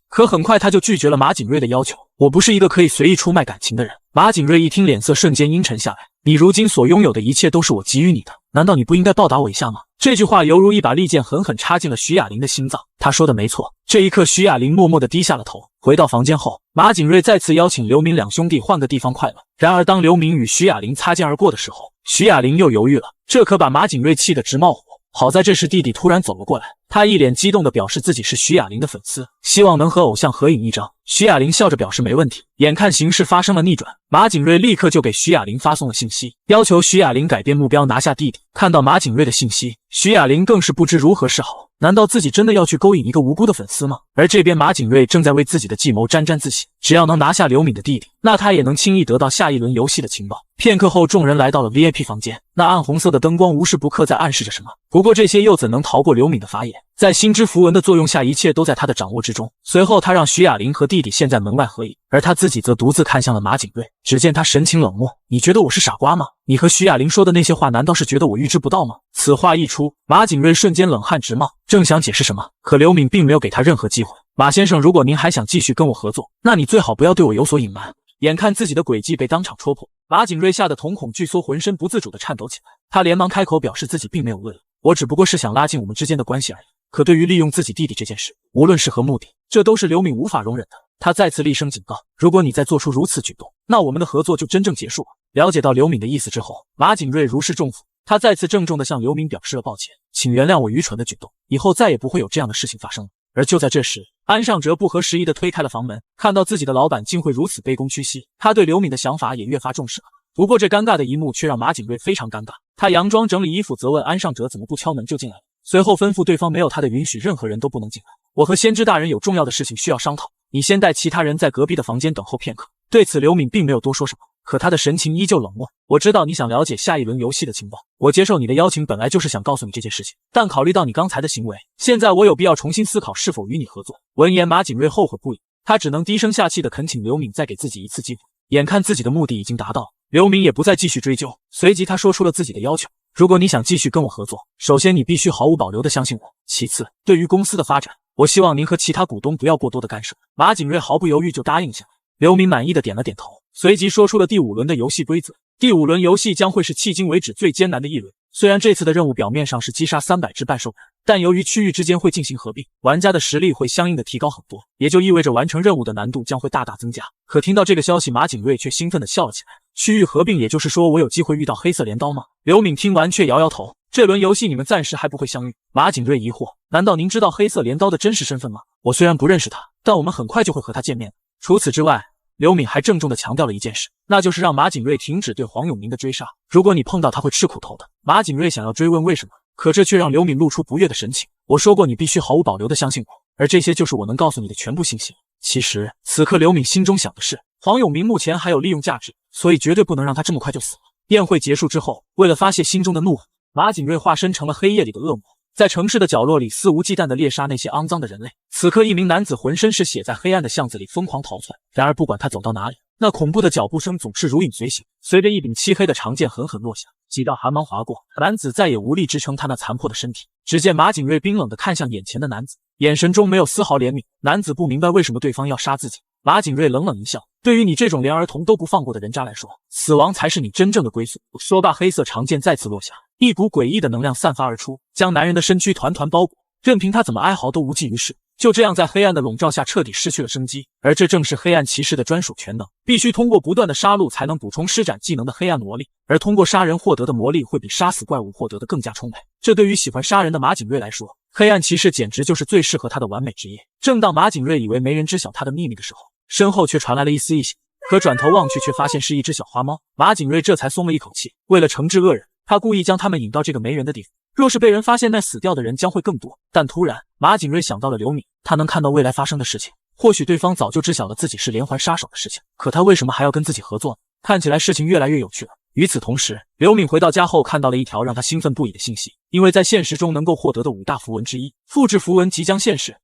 Speaker 1: 可很快他就拒绝了马景睿的要求。我不是一个可以随意出卖感情的人。马景睿一听，脸色瞬间阴沉下来。你如今所拥有的一切都是我给予你的，难道你不应该报答我一下吗？这句话犹如一把利剑，狠狠插进了徐雅玲的心脏。他说的没错。这一刻，徐雅玲默默地低下了头。回到房间后，马景睿再次邀请刘明两兄弟换个地方快乐。然而，当刘明与徐雅玲擦肩而过的时候，徐雅玲又犹豫了，这可把马景睿气得直冒火。好在这时弟弟突然走了过来，他一脸激动地表示自己是徐雅玲的粉丝，希望能和偶像合影一张。徐雅玲笑着表示没问题。眼看形势发生了逆转，马景睿立刻就给徐雅玲发送了信息，要求徐雅玲改变目标，拿下弟弟。看到马景睿的信息，徐雅玲更是不知如何是好。难道自己真的要去勾引一个无辜的粉丝吗？而这边马景睿正在为自己的计谋沾沾自喜，只要能拿下刘敏的弟弟，那他也能轻易得到下一轮游戏的情报。片刻后，众人来到了 VIP 房间，那暗红色的灯光无时不刻在暗示着什么。不过这些又怎能逃过刘敏的法眼？在心之符文的作用下，一切都在他的掌握之中。随后，他让徐雅玲和弟弟现在门外合影，而他自己则独自看向了马景睿。只见他神情冷漠：“你觉得我是傻瓜吗？你和徐雅玲说的那些话，难道是觉得我预知不到吗？”此话一出，马景睿瞬间冷汗直冒，正想解释什么，可刘敏并没有给他任何机会。马先生，如果您还想继续跟我合作，那你最好不要对我有所隐瞒。眼看自己的诡计被当场戳破，马景睿吓得瞳孔剧缩，浑身不自主地颤抖起来。他连忙开口表示自己并没有恶意，我只不过是想拉近我们之间的关系而已。可对于利用自己弟弟这件事，无论是何目的，这都是刘敏无法容忍的。他再次厉声警告，如果你再做出如此举动，那我们的合作就真正结束了。了解到刘敏的意思之后，马景睿如释重负，他再次郑重地向刘敏表示了抱歉，请原谅我愚蠢的举动，以后再也不会有这样的事情发生了。而就在这时，安尚哲不合时宜地推开了房门，看到自己的老板竟会如此卑躬屈膝，他对刘敏的想法也越发重视了。不过这尴尬的一幕却让马景睿非常尴尬，他佯装整理衣服，责问安尚哲怎么不敲门就进来了，随后吩咐对方没有他的允许，任何人都不能进来。我和先知大人有重要的事情需要商讨，你先带其他人在隔壁的房间等候片刻。对此刘敏并没有多说什么，可他的神情依旧冷漠。我知道你想了解下一轮游戏的情报，我接受你的邀请本来就是想告诉你这件事情，但考虑到你刚才的行为，现在我有必要重新思考是否与你合作。闻言，马景睿后悔不已，他只能低声下气地恳请刘敏再给自己一次机会。眼看自己的目的已经达到，刘敏也不再继续追究，随即他说出了自己的要求。如果你想继续跟我合作，首先你必须毫无保留地相信我，其次，对于公司的发展，我希望您和其他股东不要过多的干涉。马景睿毫不犹豫就答应下来。刘敏满意的点了点头，随即说出了第5轮的游戏规则。第5轮游戏将会是迄今为止最艰难的一轮。虽然这次的任务表面上是击杀300只半兽人，但由于区域之间会进行合并，玩家的实力会相应的提高很多，也就意味着完成任务的难度将会大大增加。可听到这个消息，马景睿却兴奋地笑了起来。区域合并，也就是说我有机会遇到黑色镰刀吗？刘敏听完却摇摇头，这轮游戏你们暂时还不会相遇。马景睿疑惑，难道您知道黑色镰刀的真实身份吗？我虽然不认识他，但我们很快就会和他见面。除此之外，刘敏还郑重地强调了一件事，那就是让马景睿停止对黄永明的追杀。如果你碰到他会吃苦头的。马景睿想要追问为什么，可这却让刘敏露出不悦的神情。我说过你必须毫无保留地相信我，而这些就是我能告诉你的全部信息。其实此刻刘敏心中想的是，黄永明目前还有利用价值，所以绝对不能让他这么快就死了。宴会结束之后，为了发泄心中的怒火，马景睿化身成了黑夜里的恶魔，在城市的角落里肆无忌惮地猎杀那些肮脏的人类。此刻一名男子浑身是血，在黑暗的巷子里疯狂逃窜，然而不管他走到哪里，那恐怖的脚步声总是如影随形。随着一柄漆黑的长剑狠狠落下，几道寒芒划过，男子再也无力支撑他那残破的身体。只见马景睿冰冷地看向眼前的男子，眼神中没有丝毫怜悯。男子不明白为什么对方要杀自己。马景睿冷冷一笑，对于你这种连儿童都不放过的人渣来说，死亡才是你真正的归宿。说罢，黑色长剑再次落下，一股诡异的能量散发而出，将男人的身躯团团包裹，任凭他怎么哀嚎都无济于事。就这样在黑暗的笼罩下彻底失去了生机。而这正是黑暗骑士的专属全能，必须通过不断的杀戮才能补充施展技能的黑暗魔力，而通过杀人获得的魔力会比杀死怪物获得的更加充沛。这对于喜欢杀人的马景睿来说，黑暗骑士简直就是最适合他的完美职业。正当马景睿以为没人知晓他的秘密的时候，身后却传来了一丝异响，可转头望去却发现是一只小花猫。马景睿这才松了一口气，为了惩治恶人，他故意将他们引到这个没人的地方，若是被人发现，那死掉的人将会更多。但突然，马景瑞想到了刘敏，他能看到未来发生的事情。或许对方早就知晓了自己是连环杀手的事情，可他为什么还要跟自己合作呢？看起来事情越来越有趣了。与此同时，刘敏回到家后看到了一条让他兴奋不已的信息，因为在现实中能够获得的5大符文之一——复制符文即将现世。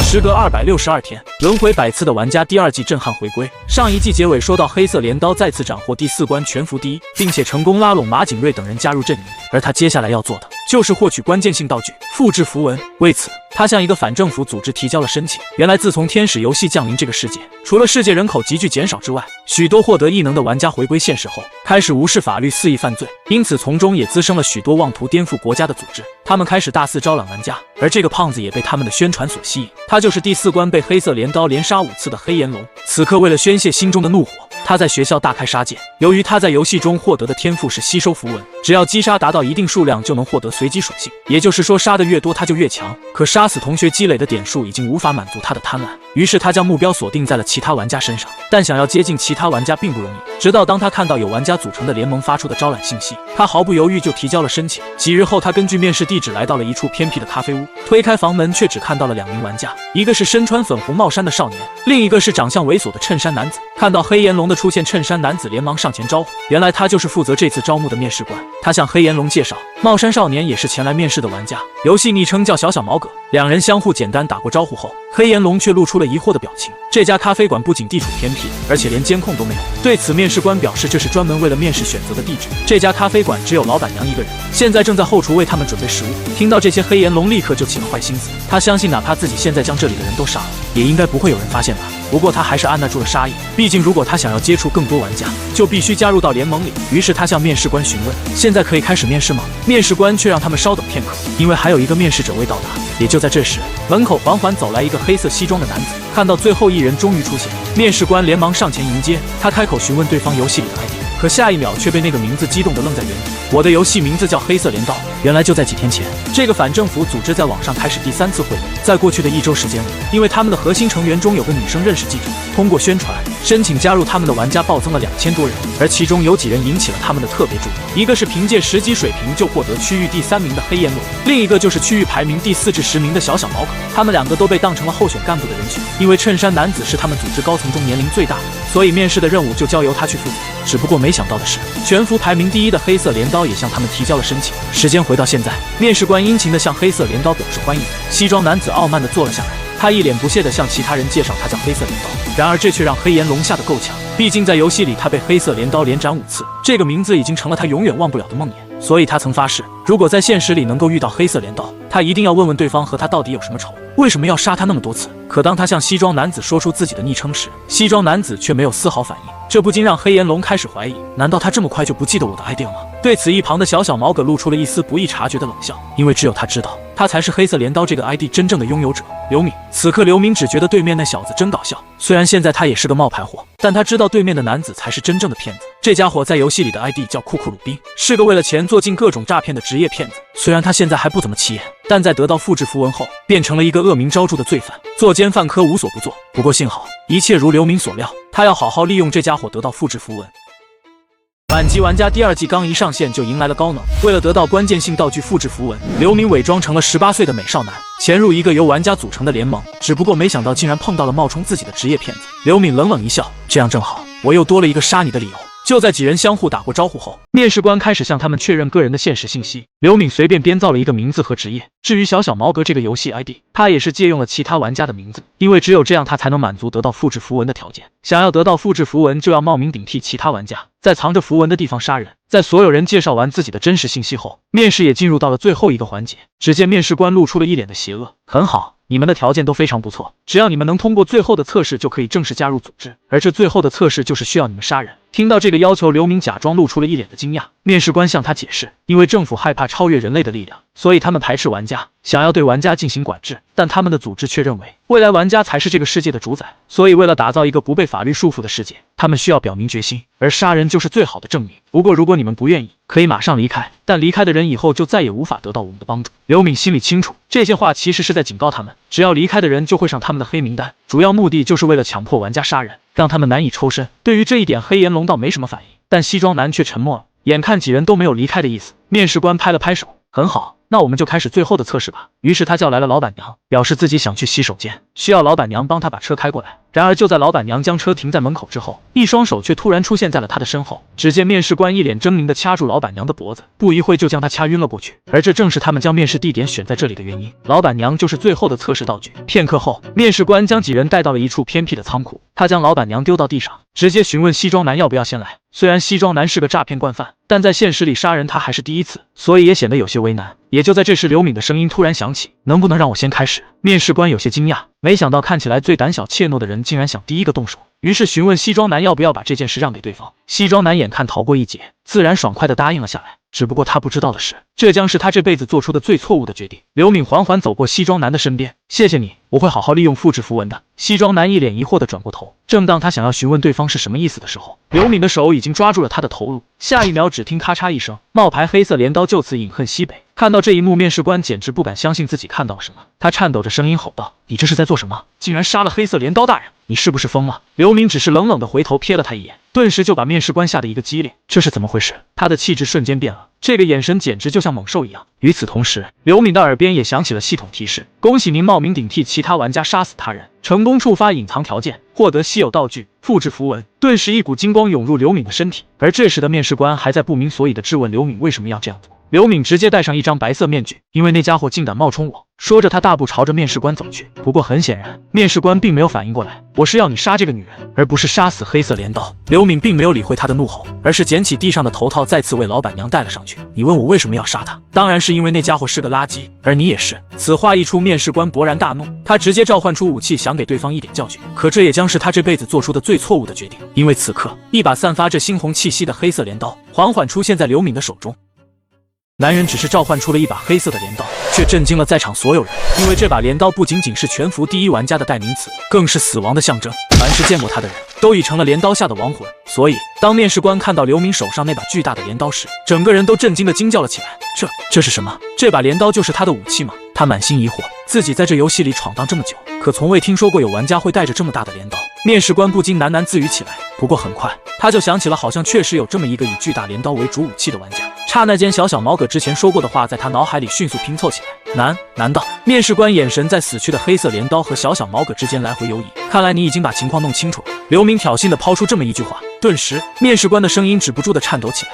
Speaker 1: 时隔262天，轮回100次的玩家第2季震撼回归。上一季结尾说到，黑色镰刀再次斩获第4关全服第一，并且成功拉拢马景瑞等人加入阵营。而他接下来要做的就是获取关键性道具复制符文。为此，他向一个反政府组织提交了申请。原来，自从天使游戏降临这个世界，除了世界人口急剧减少之外，许多获得异能的玩家回归现实后，开始无视法律，肆意犯罪，因此从中也滋生了许多妄图颠覆国家的组织。他们开始大肆招揽玩家，而这个胖子也被他们的宣传所吸引。他就是第4关被黑色镰刀连杀5次的黑炎龙。此刻，为了宣泄心中的怒火，他在学校大开杀戒。由于他在游戏中获得的天赋是吸收符文，只要击杀达到一定数量，就能获得随机属性，也就是说，杀的越多他就越强。可杀死同学积累的点数已经无法满足他的贪婪，于是他将目标锁定在了其他玩家身上。但想要接近其他玩家并不容易，直到当他看到有玩家组成的联盟发出的招揽信息，他毫不犹豫就提交了申请。几日后，他根据面试地址来到了一处偏僻的咖啡屋，推开房门却只看到了2名玩家，一个是身穿粉红帽衫的少年，另一个是长相猥琐的衬衫男子。看到黑炎龙的出现，衬衫男子连忙上前招呼，原来他就是负责这次招募的面试官。他向黑炎龙介绍，帽衫少年也是前来面试的玩家，游戏昵称叫小毛葛。两人相互简单打过招呼后，黑炎龙却露出了疑惑的表情。这家咖啡馆不仅地处偏僻，而且连监控都没有。对此，面试官表示这是专门为了面试选择的地址。这家咖啡馆只有老板娘一个人，现在正在后厨为他们准备食物。听到这些，黑炎龙立刻就起了坏心思。他相信，哪怕自己现在将这里的人都杀了，也应该不会有人发现吧。不过他还是按捺住了杀意，毕竟如果他想要接触更多玩家，就必须加入到联盟里。于是他向面试官询问，现在可以开始面试吗？面试官却让他们稍等片刻，因为还有一个面试者未到达。也就在这时，门口缓缓走来一个黑色西装的男子。看到最后一人终于出现，面试官连忙上前迎接。他开口询问对方游戏里的 ID， 可下一秒却被那个名字激动得愣在原地。我的游戏名字叫黑色镰刀。原来就在几天前，这个反政府组织在网上开始第3次会议。在过去的1周时间里，因为他们的核心成员中有个女生认识记者，通过宣传申请加入他们的玩家暴增了2000多人，而其中有几人引起了他们的特别注意。一个是凭借10级水平就获得区域第3名的黑炎龙，另一个就是区域排名第4至10名的小毛葛。他们2个都被当成了候选干部的人选，因为衬衫男子是他们组织高层中年龄最大的，所以面试的任务就交由他去负责。只不过没想到的是，全服排名第1的黑色镰刀也向他们提交了申请。时间回到现在，面试官殷勤地向黑色镰刀表示欢迎。西装男子傲慢地坐了下来，他一脸不屑地向其他人介绍他叫黑色镰刀。然而这却让黑炎龙吓得够呛，毕竟在游戏里他被黑色镰刀连斩5次，这个名字已经成了他永远忘不了的梦魇。所以他曾发誓，如果在现实里能够遇到黑色镰刀，他一定要问问对方和他到底有什么仇，为什么要杀他那么多次。可当他向西装男子说出自己的昵称时，西装男子却没有丝毫反应，这不禁让黑炎龙开始怀疑，难道他这么快就不记得我的 ID 了吗？对此，一旁的小毛葛露出了一丝不易察觉的冷笑，因为只有他知道，他才是黑色镰刀这个 ID 真正的拥有者。刘敏。此刻刘敏只觉得对面那小子真搞笑，虽然现在他也是个冒牌货，但他知道对面的男子才是真正的骗子。这家伙在游戏里的 ID 叫库库鲁宾，是个为了钱做尽各种诈骗的职业骗子。虽然他现在还不怎么起眼，但在得到复制符文后，变成了一个恶名昭著的罪犯，作奸犯科无所不作。不过幸好，一切如刘敏所料，他要好好利用这家伙得到复制符文。满级玩家第2季刚一上线就迎来了高能，为了得到关键性道具复制符文，刘敏伪装成了18岁的美少男，潜入一个由玩家组成的联盟。只不过没想到竟然碰到了冒充自己的职业骗子。刘敏冷冷一笑，这样正好，我又多了一个杀你的理由。就在几人相互打过招呼后，面试官开始向他们确认个人的现实信息。刘敏随便编造了一个名字和职业。至于小毛葛这个游戏 ID， 他也是借用了其他玩家的名字，因为只有这样他才能满足得到复制符文的条件。想要得到复制符文，就要冒名顶替其他玩家，在藏着符文的地方杀人。在所有人介绍完自己的真实信息后，面试也进入到了最后一个环节。只见面试官露出了一脸的邪恶，很好，你们的条件都非常不错，只要你们能通过最后的测试，就可以正式加入组织。而这最后的测试就是需要你们杀人。听到这个要求，刘敏假装露出了一脸的惊讶。面试官向他解释，因为政府害怕超越人类的力量，所以他们排斥玩家，想要对玩家进行管制。但他们的组织却认为，未来玩家才是这个世界的主宰，所以为了打造一个不被法律束缚的世界，他们需要表明决心，而杀人就是最好的证明。不过如果你们不愿意，可以马上离开，但离开的人以后就再也无法得到我们的帮助。刘敏心里清楚，这些话其实是在警告他们，只要离开的人就会上他们的黑名单，主要目的就是为了强迫玩家杀人，让他们难以抽身。对于这一点，黑炎龙倒没什么反应，但西装男却沉默了。眼看几人都没有离开的意思，面试官拍了拍手，很好，那我们就开始最后的测试吧。于是他叫来了老板娘，表示自己想去洗手间，需要老板娘帮他把车开过来。然而就在老板娘将车停在门口之后，一双手却突然出现在了他的身后。只见面试官一脸狰狞地掐住老板娘的脖子，不一会就将她掐晕了过去。而这正是他们将面试地点选在这里的原因。老板娘就是最后的测试道具。片刻后，面试官将几人带到了一处偏僻的仓库，他将老板娘丢到地上，直接询问西装男要不要先来。虽然西装男是个诈骗惯犯，但在现实里杀人他还是第一次，所以也显得有些为难。也就在这时，刘敏的声音突然响起：“能不能让我先开始？”面试官有些惊讶，没想到看起来最胆小怯懦的人竟然想第一个动手，于是询问西装男要不要把这件事让给对方。西装男眼看逃过一劫，自然爽快地答应了下来。只不过他不知道的是，这将是他这辈子做出的最错误的决定。刘敏缓缓走过西装男的身边：“谢谢你，我会好好利用复制符文的。”西装男一脸疑惑地转过头，正当他想要询问对方是什么意思的时候，刘敏的手已经抓住了他的头颅。下一秒，只听咔嚓一声，冒牌黑色镰刀就此饮恨西北。看到这一幕，面试官简直不敢相信自己看到了什么，他颤抖着声音吼道：“你这是在做什么？竟然杀了黑色镰刀大人！你是不是疯了？”刘敏只是冷冷地回头瞥了他一眼，顿时就把面试官吓得一个激灵。这是怎么回事？他的气质瞬间变了，这个眼神简直就像猛兽一样。与此同时，刘敏的耳边也响起了系统提示：“恭喜您冒名顶替其他玩家杀死他人，成功触发隐藏条件，获得稀有道具复制符文。”顿时一股金光涌入刘敏的身体，而这时的面试官还在不明所以地质问刘敏为什么要这样做。刘敏直接戴上一张白色面具，因为那家伙竟敢冒充我。说着，他大步朝着面试官走去。不过很显然，面试官并没有反应过来，我是要你杀这个女人，而不是杀死黑色镰刀。刘敏并没有理会他的怒吼，而是捡起地上的头套，再次为老板娘戴了上去。你问我为什么要杀他？当然是因为那家伙是个垃圾，而你也是。此话一出，面试官勃然大怒，他直接召唤出武器，想给对方一点教训。可这也将是他这辈子做出的最错误的决定，因为此刻，一把散发着猩红气息的黑色镰刀缓缓出现在刘敏的手中。男人只是召唤出了一把黑色的镰刀，却震惊了在场所有人，因为这把镰刀不仅仅是全服第一玩家的代名词，更是死亡的象征。凡是见过他的人都已成了镰刀下的亡魂。所以，当面试官看到刘敏手上那把巨大的镰刀时，整个人都震惊地惊叫了起来。这是什么？这把镰刀就是他的武器吗？他满心疑惑，自己在这游戏里闯荡这么久，可从未听说过有玩家会带着这么大的镰刀。面试官不禁喃喃自语起来。不过很快，他就想起了好像确实有这么一个以巨大镰刀为主武器的玩家。刹那间，小毛葛之前说过的话在他脑海里迅速拼凑起来。难道？面试官眼神在死去的黑色镰刀和小毛葛之间来回游移。看来你已经把情况弄清楚了。刘敏挑衅地抛出这么一句话，顿时面试官的声音止不住地颤抖起来。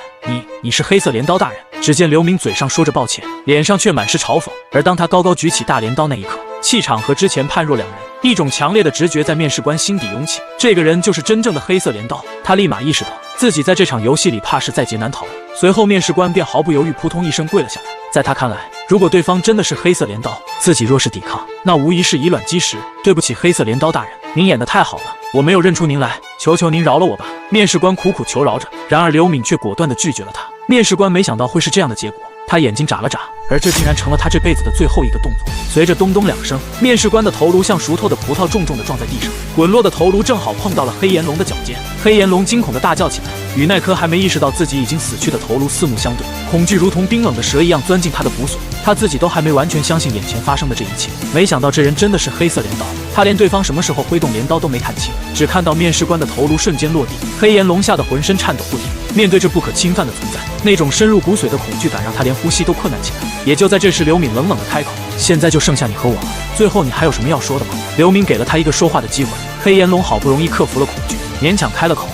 Speaker 1: 你是黑色镰刀大人？只见刘敏嘴上说着抱歉，脸上却满是嘲讽。而当他高高举起大镰刀那一刻，气场和之前判若两人。一种强烈的直觉在面试官心底涌起，这个人就是真正的黑色镰刀。他立马意识到自己在这场游戏里怕是在劫难逃了。随后，面试官便毫不犹豫扑通一声跪了下来。在他看来，如果对方真的是黑色镰刀，自己若是抵抗，那无疑是以卵击石。对不起，黑色镰刀大人，您演得太好了，我没有认出您来，求求您饶了我吧。面试官苦苦求饶着，然而刘敏却果断地拒绝了他。面试官没想到会是这样的结果，他眼睛眨了眨，而这竟然成了他这辈子的最后一个动作。随着咚咚两声，面试官的头颅像熟透的葡萄重重地撞在地上，滚落的头颅正好碰到了黑岩龙的脚尖。黑岩龙惊恐地大叫起来，与那颗还没意识到自己已经死去的头颅四目相对，恐惧如同冰冷的蛇一样钻进他的骨髓。他自己都还没完全相信眼前发生的这一切，没想到这人真的是黑色镰刀。他连对方什么时候挥动镰刀都没看清，只看到面试官的头颅瞬间落地，黑岩龙吓得浑身颤抖不停。面对这不可侵犯的存在，那种深入骨髓的恐惧感让他连呼吸都困难起来。也就在这时，刘敏冷冷地开口：“现在就剩下你和我了，最后你还有什么要说的吗？”刘敏给了他一个说话的机会。黑岩龙好不容易克服了恐惧，勉强开了口：“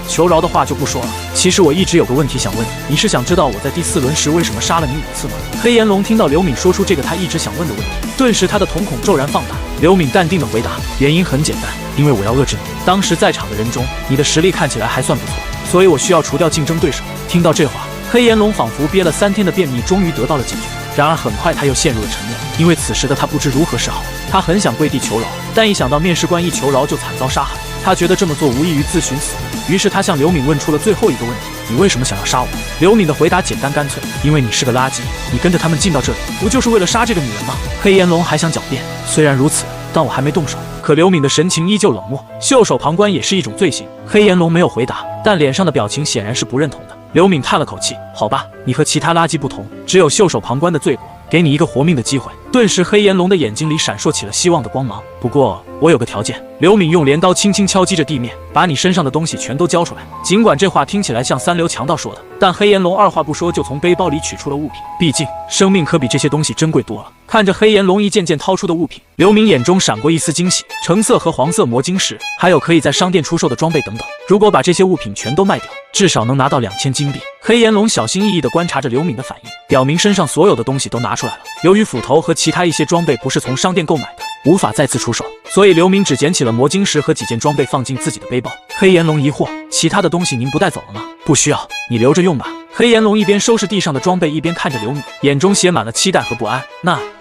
Speaker 1: 求饶的话就不说了。其实我一直有个问题想问你，你是想知道我在第4轮时为什么杀了你5次吗？”黑岩龙听到刘敏说出这个他一直想问的问题，顿时他的瞳孔骤然放大。刘敏淡定地回答：“原因很简单，因为我要遏制你。当时在场的人中，你的实力看起来还算不错，所以我需要除掉竞争对手。”听到这话，黑岩龙仿佛憋了3天的便秘终于得到了解决。然而很快他又陷入了沉默，因为此时的他不知如何是好。他很想跪地求饶，但一想到面试官一求饶就惨遭杀害，他觉得这么做无异于自寻死路。于是他向刘敏问出了最后一个问题：“你为什么想要杀我？”刘敏的回答简单干脆：“因为你是个垃圾，你跟着他们进到这里，不就是为了杀这个女人吗？”黑岩龙还想狡辩，虽然如此，但我还没动手。可刘敏的神情依旧冷漠，袖手旁观也是一种罪行。黑岩龙没有回答，但脸上的表情显然是不认同的。刘敏叹了口气：“好吧，你和其他垃圾不同，只有袖手旁观的罪过。给你一个活命的机会。顿时黑炎龙的眼睛里闪烁起了希望的光芒。不过我有个条件。刘敏用镰刀轻轻敲击着地面，把你身上的东西全都交出来。尽管这话听起来像三流强盗说的，但黑炎龙二话不说就从背包里取出了物品。毕竟生命可比这些东西珍贵多了。看着黑炎龙一件件掏出的物品，刘敏眼中闪过一丝惊喜。橙色和黄色魔晶石，还有可以在商店出售的装备等等。如果把这些物品全都卖掉，至少能拿到2000金币。黑炎龙小心翼翼地观察着刘敏的反应，表明身上所有的东西都拿出来了。由于斧头和其他一些装备不是从商店购买的，无法再次出售，所以刘敏只捡起了魔晶石和几件装备放进自己的背包。黑炎龙疑惑：其他的东西您不带走了吗？不需要，你留着用吧。黑炎龙一边收拾地上的装备，一边看着刘敏，眼中写满了期待和不安。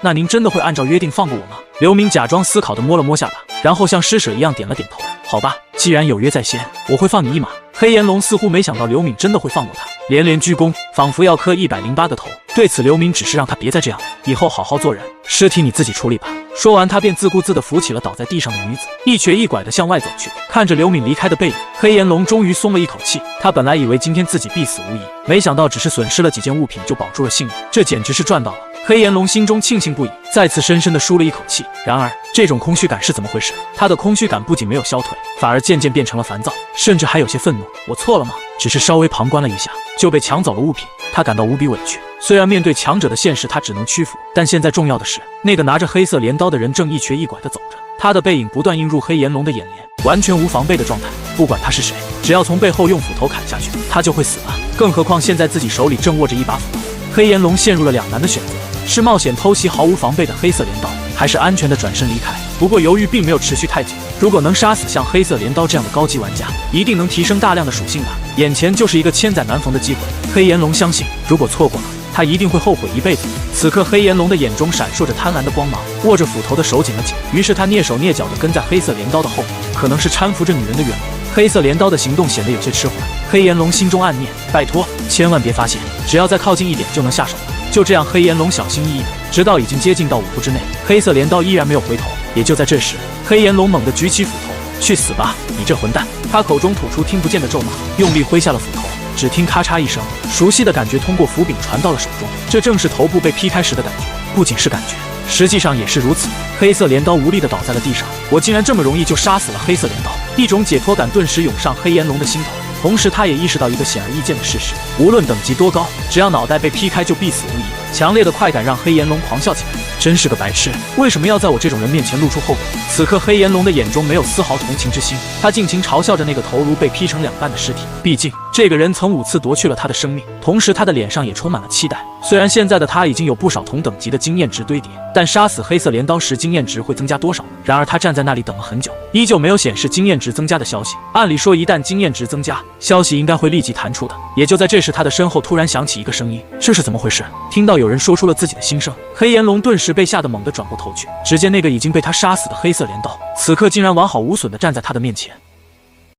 Speaker 1: 那您真的会按照约定放过我吗？刘敏假装思考地摸了摸下巴，然后像施舍一样点了点头。好吧，既然有约在先，我会放你一马。黑炎龙似乎没想到刘敏真的会放过他，连连鞠躬，仿佛要磕108个头。对此，刘敏只是让他别再这样了，以后好好做人，尸体你自己处理吧。说完，他便自顾自地扶起了倒在地上的女子，一瘸一拐地向外走去。看着刘敏离开的背影，黑炎龙终于松了一口气。他本来以为今天自己必死无疑，没想到只是损失了几件物品就保住了性命，这简直是赚到了。黑炎龙心中庆幸不已，再次深深地舒了一口气。然而，这种空虚感是怎么回事？他的空虚感不仅没有消退，反而渐渐变成了烦躁，甚至还有些愤怒。我错了吗？只是稍微旁观了一下，就被抢走了物品，他感到无比委屈。虽然面对强者的现实他只能屈服，但现在重要的是，那个拿着黑色镰刀的人正一瘸一拐地走着，他的背影不断映入黑炎龙的眼帘，完全无防备的状态。不管他是谁，只要从背后用斧头砍下去，他就会死了。更何况现在自己手里正握着一把斧头。黑炎龙陷入了两难的选择，是冒险偷袭毫无防备的黑色镰刀，还是安全的转身离开。不过犹豫并没有持续太久，如果能杀死像黑色镰刀这样的高级玩家，一定能提升大量的属性感。眼前就是一个千载难逢的机会，黑炎龙相信，如果错过了，他一定会后悔一辈子。此刻黑炎龙的眼中闪烁着贪婪的光芒，握着斧头的手紧了紧，于是他蹑手蹑脚地跟在黑色镰刀的后面，可能是搀扶着女人的缘故，黑色镰刀的行动显得有些迟缓。黑炎龙心中暗念：拜托，千万别发现，只要再靠近一点就能下手了。就这样，黑炎龙小心翼翼的，直到已经接近到5步之内，黑色镰刀依然没有回头。也就在这时，黑炎龙猛地举起斧头，去死吧，你这混蛋！他口中吐出听不见的咒骂，用力挥下了斧头。只听咔嚓一声，熟悉的感觉通过斧柄传到了手中，这正是头部被劈开时的感觉。不仅是感觉，实际上也是如此。黑色镰刀无力地倒在了地上，我竟然这么容易就杀死了黑色镰刀，一种解脱感顿时涌上黑炎龙的心头。同时他也意识到一个显而易见的事实，无论等级多高，只要脑袋被劈开就必死无疑。强烈的快感让黑炎龙狂笑起来，真是个白痴，为什么要在我这种人面前露出后果？此刻黑炎龙的眼中没有丝毫同情之心，他尽情嘲笑着那个头颅被劈成2半的尸体。毕竟这个人曾5次夺去了他的生命，同时他的脸上也充满了期待。虽然现在的他已经有不少同等级的经验值堆叠，但杀死黑色镰刀时经验值会增加多少？然而他站在那里等了很久，依旧没有显示经验值增加的消息。按理说一旦经验值增加，消息应该会立即弹出的。也就在这时，他的身后突然响起一个声音，这是怎么回事？听到有人说出了自己的心声，黑炎龙顿时被吓得猛地转过头去，只见那个已经被他杀死的黑色镰刀，此刻竟然完好无损地站在他的面前。